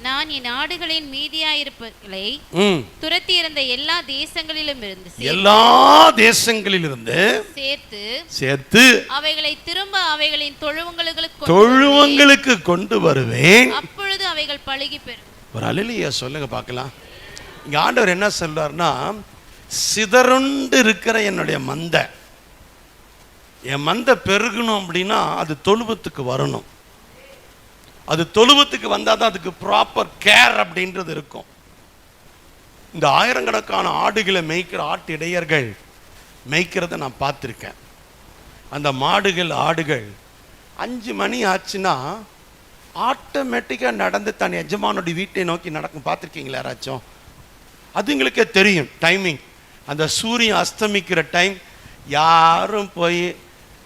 நான் என் நாடுகளின் மீதியாயிருப்பவர்களை துரத்தி இருந்த எல்லா தேசங்களிலிருந்து சேர்த்து அவைகளை திரும்ப அவைகளின் தொழுவங்களுக்கு கொண்டு வருவேன். அப்பொழுது அவைகள் பழுகி பெறும். ஒரு அல்லேலூயா சொல்லுங்க பார்க்கலாம். இங்க ஆண்டவர் என்ன சொல்றாருன்னா, சிதறுண்டு இருக்கிற என்னுடைய மந்தை, என் மந்தை பெருகணும் அப்படின்னா அது தொழுவத்துக்கு வரணும். அது தொழுவத்துக்கு வந்தால் தான் அதுக்கு ப்ராப்பர் கேர் அப்படின்றது இருக்கும். இந்த ஆயிரக்கணக்கான ஆடுகளை மேய்க்கிற ஆட்டு இடையர்கள் மேய்க்கிறத நான் பார்த்துருக்கேன். அந்த மாடுகள், ஆடுகள் 5 மணி ஆச்சுன்னா ஆட்டோமேட்டிக்காக நடந்து தன் எஜமானுடைய வீட்டை நோக்கி நடக்கும். பார்த்துருக்கீங்களா யாராச்சும்? அதுங்களுக்கே தெரியும் டைமிங். அந்த சூரியன் அஸ்தமிக்கிற டைம். யாரும் போய்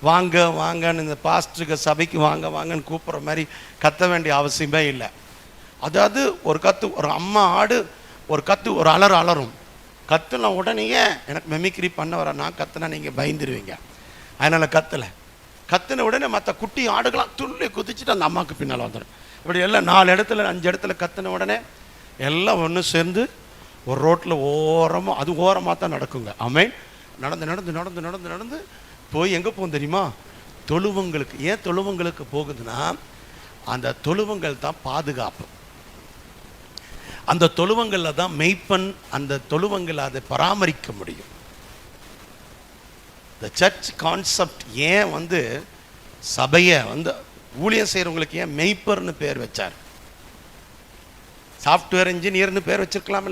வாங்க வாங்கன்னு இந்த பாஸ்டருக்கு சபைக்கு வாங்க வாங்கன்னு கூப்பிட்ற மாதிரி கத்த வேண்டிய அவசியமே இல்லை. அதாவது ஒரு கத்து, ஒரு அம்மா ஆடு ஒரு கத்து, ஒரு அலறும். கத்துன உடனேயே எனக்கு மெமிக்ரி பண்ண வர, நான் கத்துனா நீங்கள் பயந்துருவீங்க, அதனால் கத்துன உடனே மற்ற குட்டி ஆடுகளாம் துள்ளி குதிச்சுட்டு அந்த அம்மாவுக்கு பின்னால் வந்துடும். இப்படி எல்லாம் 4 இடத்துல 5 இடத்துல கத்துன உடனே எல்லாம் ஒன்று சேர்ந்து ஒரு ரோட்டில் ஓரமாக, அது ஓரமாக தான் நடக்குங்க. ஆமென். நடந்து நடந்து நடந்து நடந்து நடந்து போய் எங்கே போகும் தெரியுமா? தொழுவங்களுக்கு. ஏன் தொழுவங்களுக்கு போகுதுன்னா, அந்த தொழுவங்கள் தான் பாதுகாப்பு. அந்த தொழுவங்களில் தான் மெய்ப்பன் அந்த தொழுவங்களை அதை பராமரிக்க முடியும். இந்த சர்ச் கான்செப்ட் ஏன் சபையை ஊழியம் செய்கிறவங்களுக்கு ஏன் மெய்ப்பர்னு பேர் வச்சார்? சாஃப்ட்வேர் இன்ஜினியர்னு பேர் வச்சிருக்கலாம்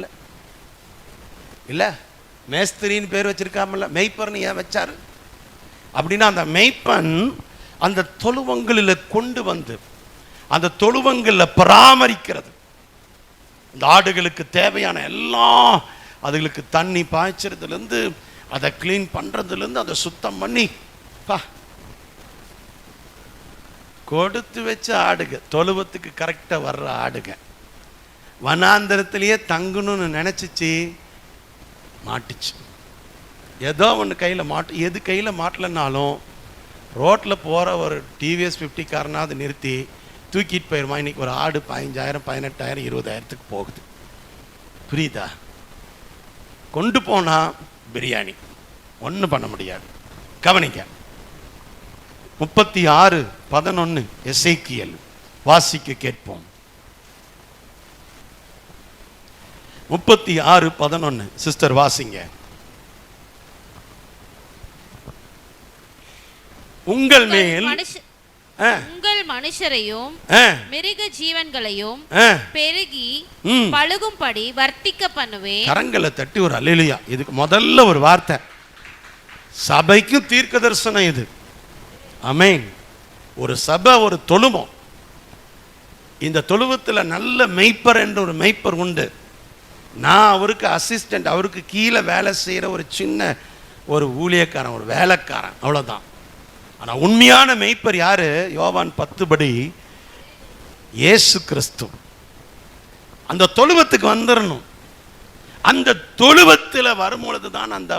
இல்லை, மேஸ்திரின்னு பேர் வச்சிருக்காமல்ல, மெய்ப்பர்னு ஏன் வச்சார்? அப்படின்னா அந்த மெய்ப்பன் அந்த தொழுவங்களில் கொண்டு அந்த தொழுவங்களில் பராமரிக்கிறது. இந்த ஆடுகளுக்கு தேவையான எல்லாம், அதுகளுக்கு தண்ணி பாய்ச்சறதுலேருந்து, அதை கிளீன் பண்ணுறதுலேருந்து, அதை சுத்தம் பண்ணி கொடுத்து வச்ச ஆடுக. தொழுவத்துக்கு கரெக்டாக வர்ற ஆடுக வனாந்தரத்திலேயே தங்கணும்னு நினச்சிச்சு, மாட்டுச்சு. ஏதோ ஒன்று கையில் எது கையில் மாட்டலைன்னாலும் ரோட்டில் போகிற ஒரு டிவிஎஸ் 50 காரனாவது நிறுத்தி தூக்கிட்டு போயிடுமா. இன்றைக்கி ஒரு ஆடு 15,000 18,000 20,000க்கு போகுது. புரியுதா? கொண்டு போனால் பிரியாணி ஒன்றும் பண்ண முடியாது. கவனிக்க. 36:11 எசேக்கியேல் வாசிக்க கேட்போம். 36:11 சிஸ்டர் வாசிங்க. உங்கள் மேல் உங்கள் மனுஷரையும் மிருக ஜீவன்களையும் பெருகி பழுகும்படி வர்த்திக்க பண்ணுவேன். கரங்களை தட்டி ஒரு அல்லேலூயா. இதுக்கு முதல்ல ஒரு வார்த்தை, சபைக்கு தீர்க்க தரிசனம் இது. ஆமென். ஒரு சபை, ஒரு தொழுவம், இந்த தொழுவத்தில் நல்ல மெய்ப்பர் என்ற ஒரு மெய்ப்பர் உண்டு. நான் அவருக்கு அசிஸ்டண்ட், அவருக்கு கீழே வேலை செய்கிற ஒரு சின்ன ஒரு ஊழியக்காரன், ஒரு வேலைக்காரன், அவ்வளோதான். ஆனால் உண்மையான மெய்ப்பர் யாரு? யோவான் 10 படி இயேசு கிறிஸ்து. அந்த தொழுவத்துக்கு வந்துடணும். அந்த தொழுவத்தில் வரும்பொழுது தான் அந்த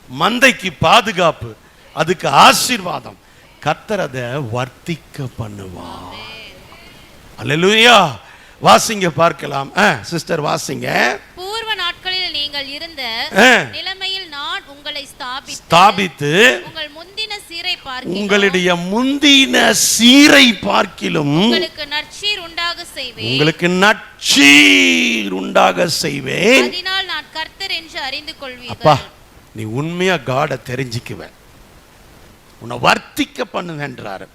மந்தைக்கு பாதுகாப்பு, அதுக்கு ஆசீர்வாதம். கர்த்தர் அதை வர்த்திக்க பண்ணுவார். அல்லேலூயா. வாசிங்க பார்க்கலாம். சிஸ்டர் வாசிங்க. பூர்வ நாட்களில் நீங்கள் இருந்த நிலைமையில் நான் உங்களை ஸ்தாபித்து உங்கள் முந்தின சீரை பார்க்கிலும் உங்களுடைய முந்தின சீரை பார்க்கிலும் உங்களுக்கு நற்சீர் உண்டாக செய்வேன். உங்களுக்கு நற்சீர் உண்டாக செய்வேன். அதனால் நான் கர்த்தர் என்று அறிந்து கொள்வீர்கள். அப்பா, நீ உண்மையா காட தெரிஞ்சிக்குவ, உன்னை வர்த்திக்க பண்ணுவேன்றாரு.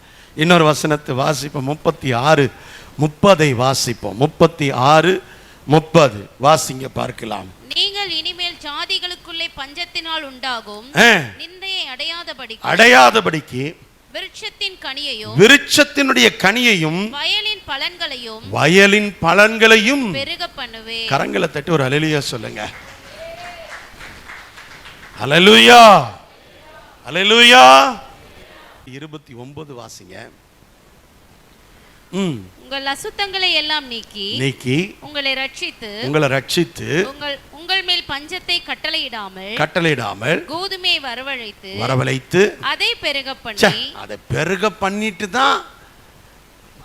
இன்னொரு வசனத்தை வாசிப்போம். 36:30 வாசிப்போம். 36:30 வாசிங்க பார்க்கலாம். நீங்கள் இனிமேல் ஜாதிகளுக்குள்ளே பஞ்சத்தினால் உண்டாகும் நிந்தையை அடையாதபடிக்கு விருட்சத்தினுடைய கனியையும் வயலின் பலன்களையும் பெருக பண்ணுவேன். கரங்களை தட்டி ஒரு அல்லேலூயா சொல்லுங்க. அல்லேலூயா, அல்லேலூயா. 29 வாசிங்க. உங்கள் அசுத்தங்களை எல்லாம் நீக்கி உங்களை ரட்சித்து உங்கள் மேல் பஞ்சத்தை கட்டளையிடாமல் கோதுமையை வரவழைத்து அதை பெருக பண்ணிட்டு தான்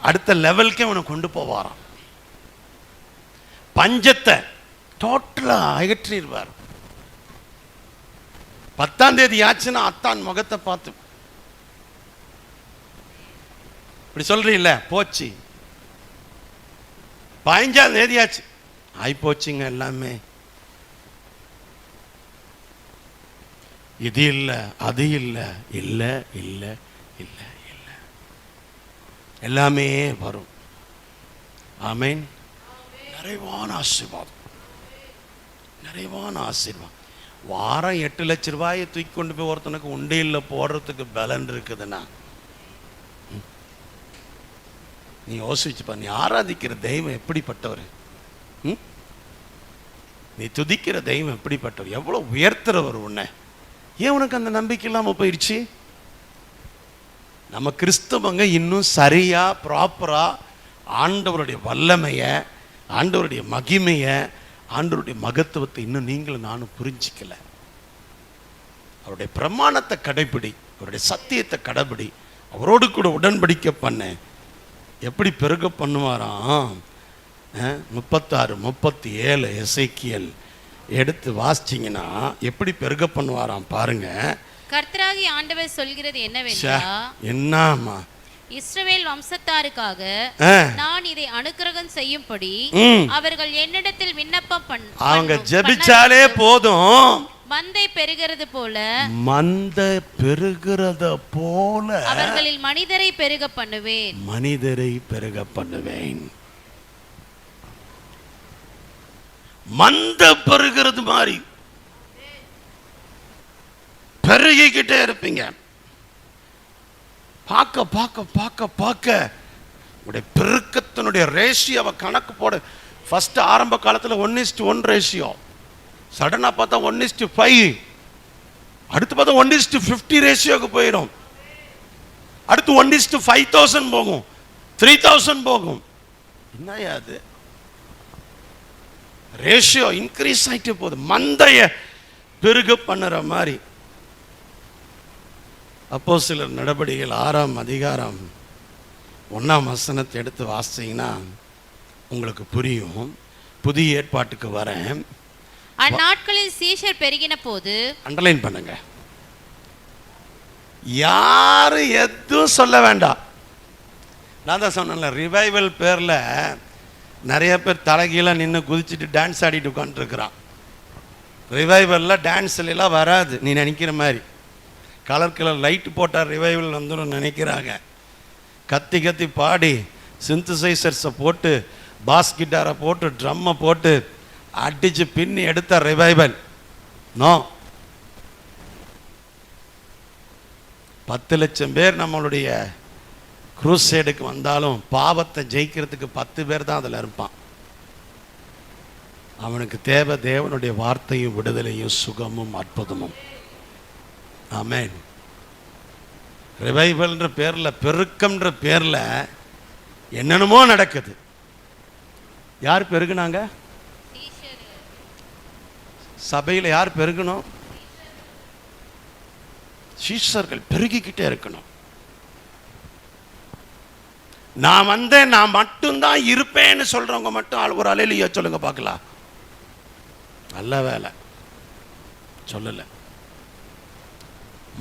அடுத்த லெவலுக்கே அவனை கொண்டு போவாராம். பஞ்சத்தை டோட்டலா அகற்றிடுவார். 10ஆம் தேதி ஆச்சுன்னா அத்தான் முகத்தை பார்த்து இப்படி சொல்றீல்ல, போச்சு. 15ஆம் தேதி ஆச்சு, ஆயிப்போச்சுங்க எல்லாமே. இது இல்லை, அது இல்லை, இல்லை இல்லை இல்லை இல்லை, எல்லாமே வரும். ஆமென். நிறைவான ஆசீர்வாதம், நிறைவான ஆசீர்வாதம். வாரம் 8 லட்சம் ரூபாயை தூக்கி கொண்டு போய் ஒருத்தனுக்கு உண்டியல்ல போடுறதுக்கு பலன் இருக்குதுன்னா நீ யோசிச்சுப்பா. நீ ஆராதிக்கிற தெய்வம் எப்படிப்பட்டவர், நீ துதிக்கிற தெய்வம் எப்படிப்பட்டவர், எவ்வளவு உயர்த்துறவர். உன்னை ஏன் உனக்கு அந்த நம்பிக்கை இல்லாம போயிடுச்சு? நம்ம கிறிஸ்தவங்க இன்னும் சரியா ப்ராப்பரா ஆண்டவருடைய வல்லமைய, ஆண்டவருடைய மகிமைய, ஆண்டவருடைய மகத்துவத்தை இன்னும் நீங்களும் நானும் புரிஞ்சிக்கல. அவருடைய பிரமாணத்தை கடைபிடி, அவருடைய சத்தியத்தை கடைபிடி, அவரோடு கூட உடன்படிக்கை பண்ண. எப்படி பெருக பண்ணுவாராம்? 36-37 எசேக்கியேல் எடுத்து வாசிச்சீங்கன்னா எப்படி பெருக பண்ணுவாராம் பாருங்க. கர்த்தராகிய ஆண்டவர் சொல்கிறது என்னவென்றால், என்னமா இஸ்ரவேல் வம்சத்தாருக்காக நான் இதை அனுக்கிரகம் செய்யும்படி அவர்கள் என்னிடத்தில் விண்ணப்பம் அவங்க ஜெபிச்சாலே போதும், மந்தை பெருகிறது போல அவர்களில் மனிதரை பெருக பண்ணுவேன். மந்த பெருகிறது மாதிரி பெருகிக்கிட்டே இருப்பீங்க. பார்க்க பார்க்க பார்க்க பார்க்க உடைய பெருக்கத்தினுடைய ரேஷியோவை கணக்கு போட. ஃபர்ஸ்ட் ஆரம்ப காலத்தில் 1:1 ரேஷியோ, சடனாக பார்த்தா 1:5, அடுத்து பார்த்தா 1:50 ரேஷியோக்கு போயிடும். அடுத்து 1:5000 போகும், 3000 போகும். என்னையா அது? ரேஷியோ இன்க்ரீஸ் ஆகிட்டே போகுது. மந்தைய பெருக பண்ணுற மாதிரி. அப்போஸ்தலர் நடபடிகள் 6ஆம் அதிகாரம் 1ஆம் வசனத்தை எடுத்து வாசிங்கன்னா உங்களுக்கு புரியும். புதிய ஏற்பாட்டுக்கு வரேன். அந்நாட்களில் சீஷர் பெருகின போது, அண்டர்லைன் பண்ணுங்க, யாரு எதுவும் சொல்ல வேண்டாம். நான் தான் சொன்னேன்ல, ரிவைவல் பேர்ல நிறைய பேர் தலைகீழ நின்று குதிச்சுட்டு டான்ஸ் ஆடிட்டு உட்காந்துருக்குறான். ரிவைவல்ல டான்ஸ்ல எல்லாம் வராது நீ நினைக்கிற மாதிரி. கலர் கலர் லைட்டு போட்டால் ரிவைவல் வந்துடும் நினைக்கிறாங்க. கத்தி கத்தி பாடி சிந்தசைசர்ஸை போட்டு, பாஸ் கிட்டாரை போட்டு, ட்ரம்மை போட்டு அடிச்சு பின்னி எடுத்த ரிவைவல் நோ. 10 லட்சம் பேர் நம்மளுடைய குரூசேடுக்கு வந்தாலும் பாவத்தை ஜெயிக்கிறதுக்கு 10 பேர் தான் அதில் இருப்பான். அவனுக்கு தேவை தேவனுடைய வார்த்தையும் விடுதலையும் சுகமும் அற்புதமும். ஆமென். ரிவைவல்ன்ற பேரில், பெருக்கம்ன்ற பேரில் என்னென்னமோ நடக்குது. யார் பெருகுனாங்க? சபையில் யார் பெருகணும்? சீஷர்கள் பெருகிக்கிட்டே இருக்கணும். நான் வந்தேன், நான் மட்டும்தான் இருப்பேன்னு சொல்றவங்க மட்டும் ஒரு அல்லேலூயா சொல்லுங்க பார்க்கலாம். நல்ல வேலை சொல்லல.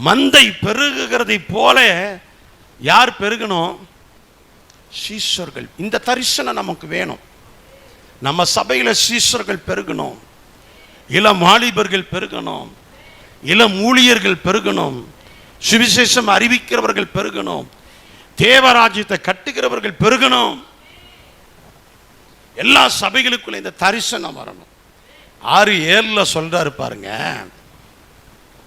மந்தை பெருகுகிறதை போல யார் பெருகணும்? சீஷர்கள். இந்த தரிசனம் நமக்கு வேணும். நம்ம சபையில சீஷர்கள் பெருகணும், இளம் வாலிபர்கள் பெருகணும், இளம் ஊழியர்கள் பெருகணும், சுவிசேஷம் அறிவிக்கிறவர்கள் பெருகணும், தேவராஜ்யத்தை கட்டுகிறவர்கள் பெருகணும். எல்லா சபைகளுக்குள்ள இந்த தரிசனம் வரணும். 6:7 சொல்றாரு பாருங்க.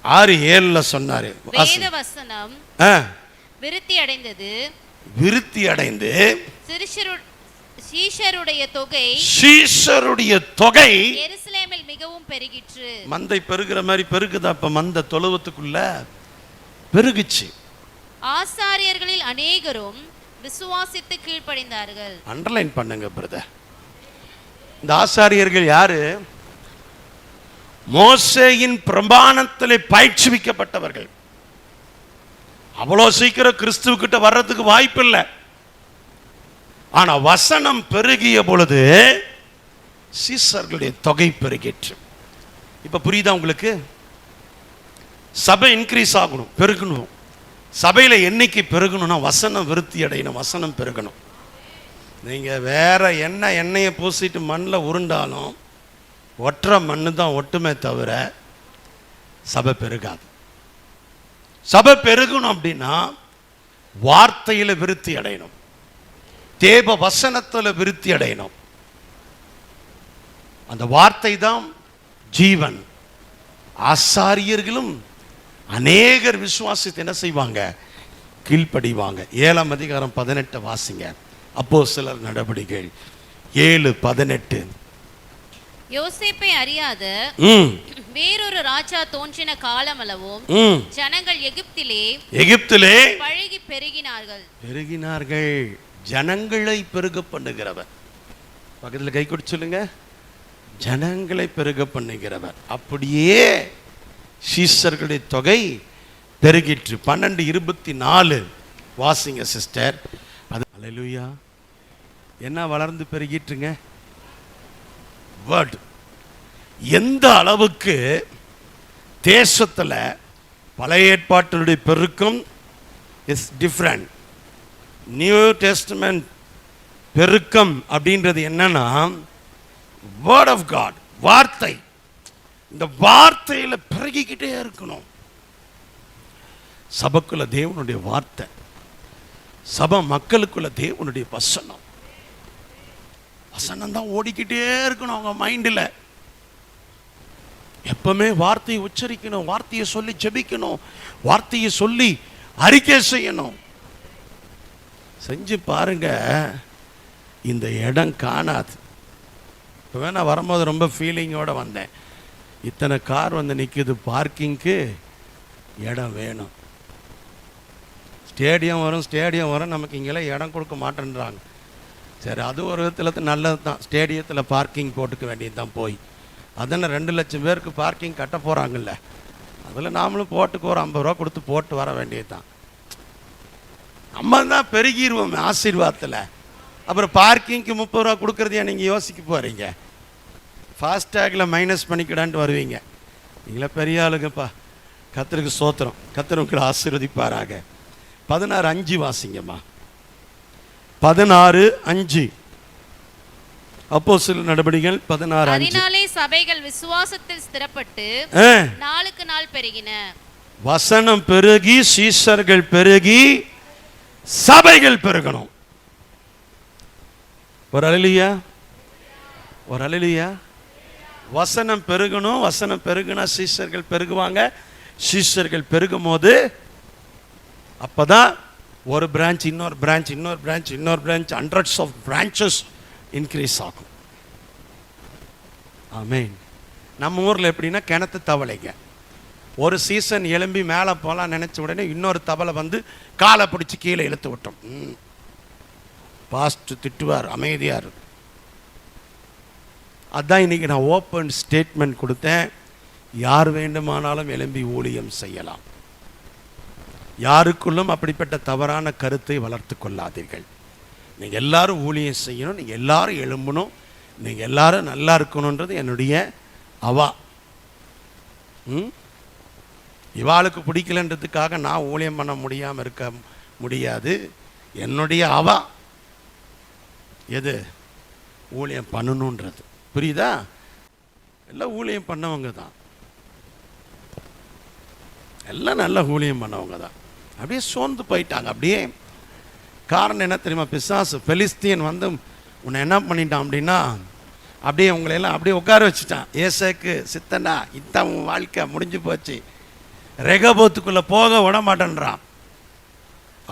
6:7 சொன்னாரு, வேத வசனம் விருத்தி அடைந்தது, விருத்தி அடைந்து சீஷருடைய தொகை எருசலேமில் மிகவும் பெருகிற்று. மந்தை பெருகிற மாதிரி பெருகுதா? அப்ப மந்த தொழுவத்துக்குள்ள பெருகுச்சு. ஆசாரியர்களில் அநேகரும் விசுவாசித்து கீழ்ப்படிந்தார்கள். அண்டர்லைன் பண்ணுங்க பிரதர். இந்த ஆசாரியர்கள் யாரு? மோசேயின் பிரமாணத்திலே பயிற்சிவிக்கப்பட்டவர்கள். அவ்வளோ சீக்கிரம் கிறிஸ்துவுக்கிட்ட வர்றதுக்கு வாய்ப்பு இல்லை. ஆனா வசனம் பெருகிய பொழுது சீஷர்களுடைய தொகை பெருகிற்று. இப்ப புரியுதா உங்களுக்கு? சபை இன்க்ரீஸ் ஆகணும், பெருகணும். சபையில என்னைக்கு பெருகணும்னா வசனம் விருத்தி அடையணும், வசனம் பெருகணும். நீங்க வேற எண்ணெயை பூசிட்டு மண்ணில் உருண்டாலும் ஒற்ற மண்ணு தான் ஒட்டுமே தவிர சபை பெருகாது. சபை பெருகணும் அப்படின்னா வார்த்தையில விருத்தி அடையணும், தேவ வசனத்தில் விருத்தி அடையணும். அந்த வார்த்தை தான் ஜீவன். ஆசாரியர்களும் அநேகர் விசுவாசத்தை என்ன செய்வாங்க? கீழ்ப்படிவாங்க. 7ஆம் அதிகாரம் 18 வாசிங்க. அப்போஸ்தலர் நடபடிகள் 7:18. யோசேப்பை அறியாத வேறொரு ராஜா தோன்றின காலமளவும் ஜனங்கள் எகிப்திலே பழகி பெருகினார்கள். ஜனங்களை பெருக பண்ணுகிறவர். பக்கத்தில் கை கொடுத்து சொல்லுங்க, ஜனங்களை பெருக பண்ணுகிறவர். அப்படியே சீஷர்களுடைய தொகை பெருகிற்று. 12:24 வாசிங்க சிஸ்டர். அது அல்லேலூயா. என்ன வளர்ந்து பெருகிட்டுங்க? வேர்ட். எந்த அளவுக்கு தேசத்தில் பழைய ஏற்பாட்டினுடைய பெருக்கம் இஸ் டிஃப்ரெண்ட். நியூ டெஸ்டமென்ட் பெருக்கம் அப்படின்றது என்னன்னா வேர்ட் ஆஃப் காட், வார்த்தை. இந்த வார்த்தையில பெருகிக்கிட்டே இருக்கணும். சபைக்குள்ள தேவனுடைய வார்த்தை, சபை மக்களுக்குள்ள தேவனுடைய வசனம். வசனம் தான் ஓடிக்கிட்டே இருக்கணும் அவங்க மைண்டில். எப்பவுமே வார்த்தையை உச்சரிக்கணும், வார்த்தையை சொல்லி ஜெபிக்கணும், வார்த்தையை சொல்லி அறிக்கை செய்யணும். செஞ்சு பாருங்க, இந்த இடம் காணாது. இப்போ வேணா வரும்போது ரொம்ப ஃபீலிங்கோடு வந்தேன். இத்தனை கார் வந்து நிற்குது, பார்க்கிங்க்கு இடம் வேணும். ஸ்டேடியம் வரும், நமக்கு இங்கெல்லாம் இடம் கொடுக்க மாட்டேன்றாங்க. சரி, அது ஒரு விதத்தில் நல்லது தான். ஸ்டேடியத்தில் பார்க்கிங் போட்டுக்க வேண்டியது தான். போய் அதென்ன 2 லட்சம் பேருக்கு பார்க்கிங் கட்ட போகிறாங்கல்ல, அதில் நாமளும் போட்டுக்கு ஒரு 50 ரூபா கொடுத்து போட்டு வர வேண்டியது தான். நம்ம தான் பெருகிடுவோம் ஆசீர்வாதத்தில். அப்புறம் பார்க்கிங்க்கு 30 ரூபா கொடுக்குறதையா நீங்கள் யோசிக்க போகிறீங்க? ஃபாஸ்டேகில் மைனஸ் பண்ணிக்கிடான்ட்டு வருவீங்க. நீங்களே பெரிய ஆளுங்கப்பா. கர்த்தருக்கு ஸ்தோத்திரம். கர்த்தர் உங்களை ஆசீர்வதிப்பாராக. 16:5 வாசிங்கம்மா. 16:5 அப்போஸ்தலர் நடபடிகள் 16:5. அதனாலே சபைகள் விசுவாசத்தில் ஸ்திரப்பட்டு நாளுக்கு நாள் பெருகின. வசனம் பெருகி, சீஷர்கள் பெருகி, சபைகள் பெருகணும். ஒரு அல்லேலூயா, ஒரு அல்லேலூயா. வசனம் பெருகணும். வசனம் பெருகுனா சீஷர்கள் பெருகுவாங்க. சீஷர்கள் பெருகும் போது அப்பதான் ஒரு பிரான்ச் இன்னொரு பிரான்ச் இன்னொரு பிரான்ச் இன்னொரு branch, hundreds of branches increase ஆகும். ஆமென். நம்ம ஊரில் எப்படின்னா கிணத்து தவளைங்க, ஒரு சீசன் எலும்பி மேலே போகலாம் நினச்ச உடனே இன்னொரு தவளை வந்து காலை பிடிச்சி கீழே இழுத்து விட்டோம். பாஸ்ட் திட்டுவார், அமைதியார். அதான் இன்னைக்கு நான் ஓப்பன் ஸ்டேட்மெண்ட் கொடுத்தேன். யார் வேண்டுமானாலும் எழும்பி ஊழியம் செய்யலாம். யாருக்குள்ளும் அப்படிப்பட்ட தவறான கருத்தை வளர்த்து கொள்ளாதீர்கள். நீங்கள் எல்லாரும் ஊழியம் செய்யணும், நீங்கள் எல்லாரும் எழும்பணும், நீங்கள் எல்லாரும் நல்லா இருக்கணுன்றது என்னுடைய அவா. இவாளுக்கு பிடிக்கலன்றதுக்காக நான் ஊழியம் பண்ண முடியாமல் இருக்க முடியாது. என்னுடைய அவா எது ஊழியம் பண்ணணுன்றது. புரியுதா? எல்லாம் ஊழியம் பண்ணவங்க தான், எல்லாம் நல்ல ஊழியம் பண்ணவங்க தான். அப்படியே சோர்ந்து போயிட்டாங்க. அப்படியே காரணம் என்ன தெரியுமா? பிசாசு பெலிஸ்தீன் வந்து உன்னை என்ன பண்ணிட்டான் அப்படின்னா, அப்படியே உங்களையெல்லாம் அப்படியே உட்கார வச்சுட்டான். ஏசேக்கு சித்தனா இத்தான் உன் வாழ்க்கை முடிஞ்சு போச்சு, ரெகபோத்துக்குள்ளே போக விட மாட்டேன்றான்.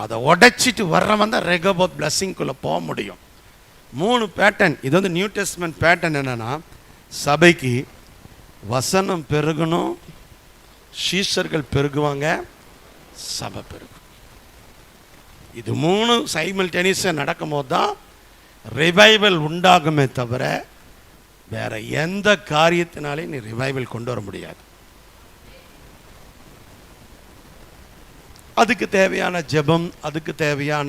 அதை உடைச்சிட்டு வர்றவன் தான் ரெகபோத் பிளஸ்ஸிங்குள்ளே போக முடியும். 3 பேட்டர்ன். இது வந்து நியூ டெஸ்ட்மென்ட் பேட்டர்ன். என்னென்னா, சபைக்கு வசனம் பெருகணும், சீஷர்கள் பெருகுவாங்க, சபை பெருகும். இது 3 சைமல்டேனியஸாக நடக்கும் போது தான் ரிவைவல் உண்டாகுமே தவிர வேற எந்த காரியத்தினாலையும் நீ ரிவைவல் கொண்டு வர முடியாது. அதுக்கு தேவையான ஜெபம், அதுக்கு தேவையான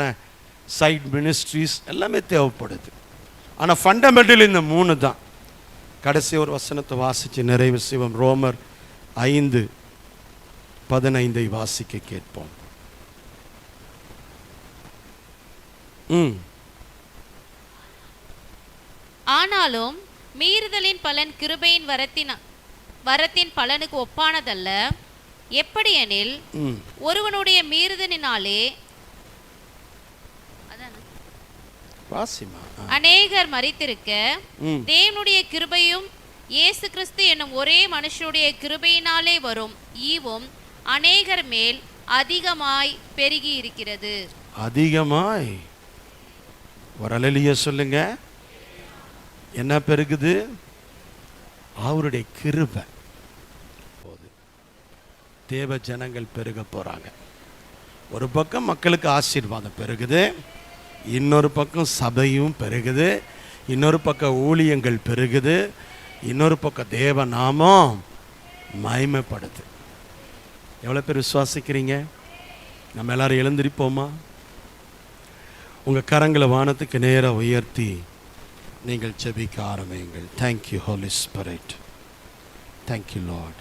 சைட் மினிஸ்ட்ரிஸ் எல்லாமே தேவைப்படுது. ஆனால் ஃபண்டமெண்டல் இந்த 3 தான். கடைசி ஒரு வசனத்தை வாசித்து நிறைவு செய்வோம். ரோமர் 5:15 வாசிக்க கேட்போம். ஆனாலும் மீறுதலின் பலன் கிருபையின் வரத்தின் பலனுக்கு ஒப்பானதல்ல. எப்படியெனில் ஒருவனுடைய மீறுதலினாலே அநேகர் மரித்திருக்க, தேவனுடைய கிருபையும் இயேசு கிறிஸ்து என்னும் ஒரே மனுஷனுடைய கிருபையினாலே வரும் ஈவும் அநேகர் மேல் அதிகமாய் பெருகி இருக்கிறது. அதிகமாய் ஒரு அல்லேலூயா சொல்லுங்க. என்ன பெருகுது? அவருடைய கிருபை. தேவ ஜனங்கள் பெருக போறாங்க. ஒரு பக்கம் மக்களுக்கு ஆசீர்வாதம் பெருகுது, இன்னொரு பக்கம் சபையும் பெருகுது, இன்னொரு பக்கம் ஊழியங்கள் பெருகுது, இன்னொரு பக்கம் தேவ நாமம் மகிமைப்படுது. எவ்வளோ பேர் விசுவாசிக்கிறீங்க? நம்ம எல்லாரும் எழுந்திருப்போமா? உங்கள் கரங்களை வானத்துக்கு நேராக உயர்த்தி நீங்கள் ஜெபிக்க ஆரம்பியுங்கள். Thank you Holy Spirit. Thank you Lord.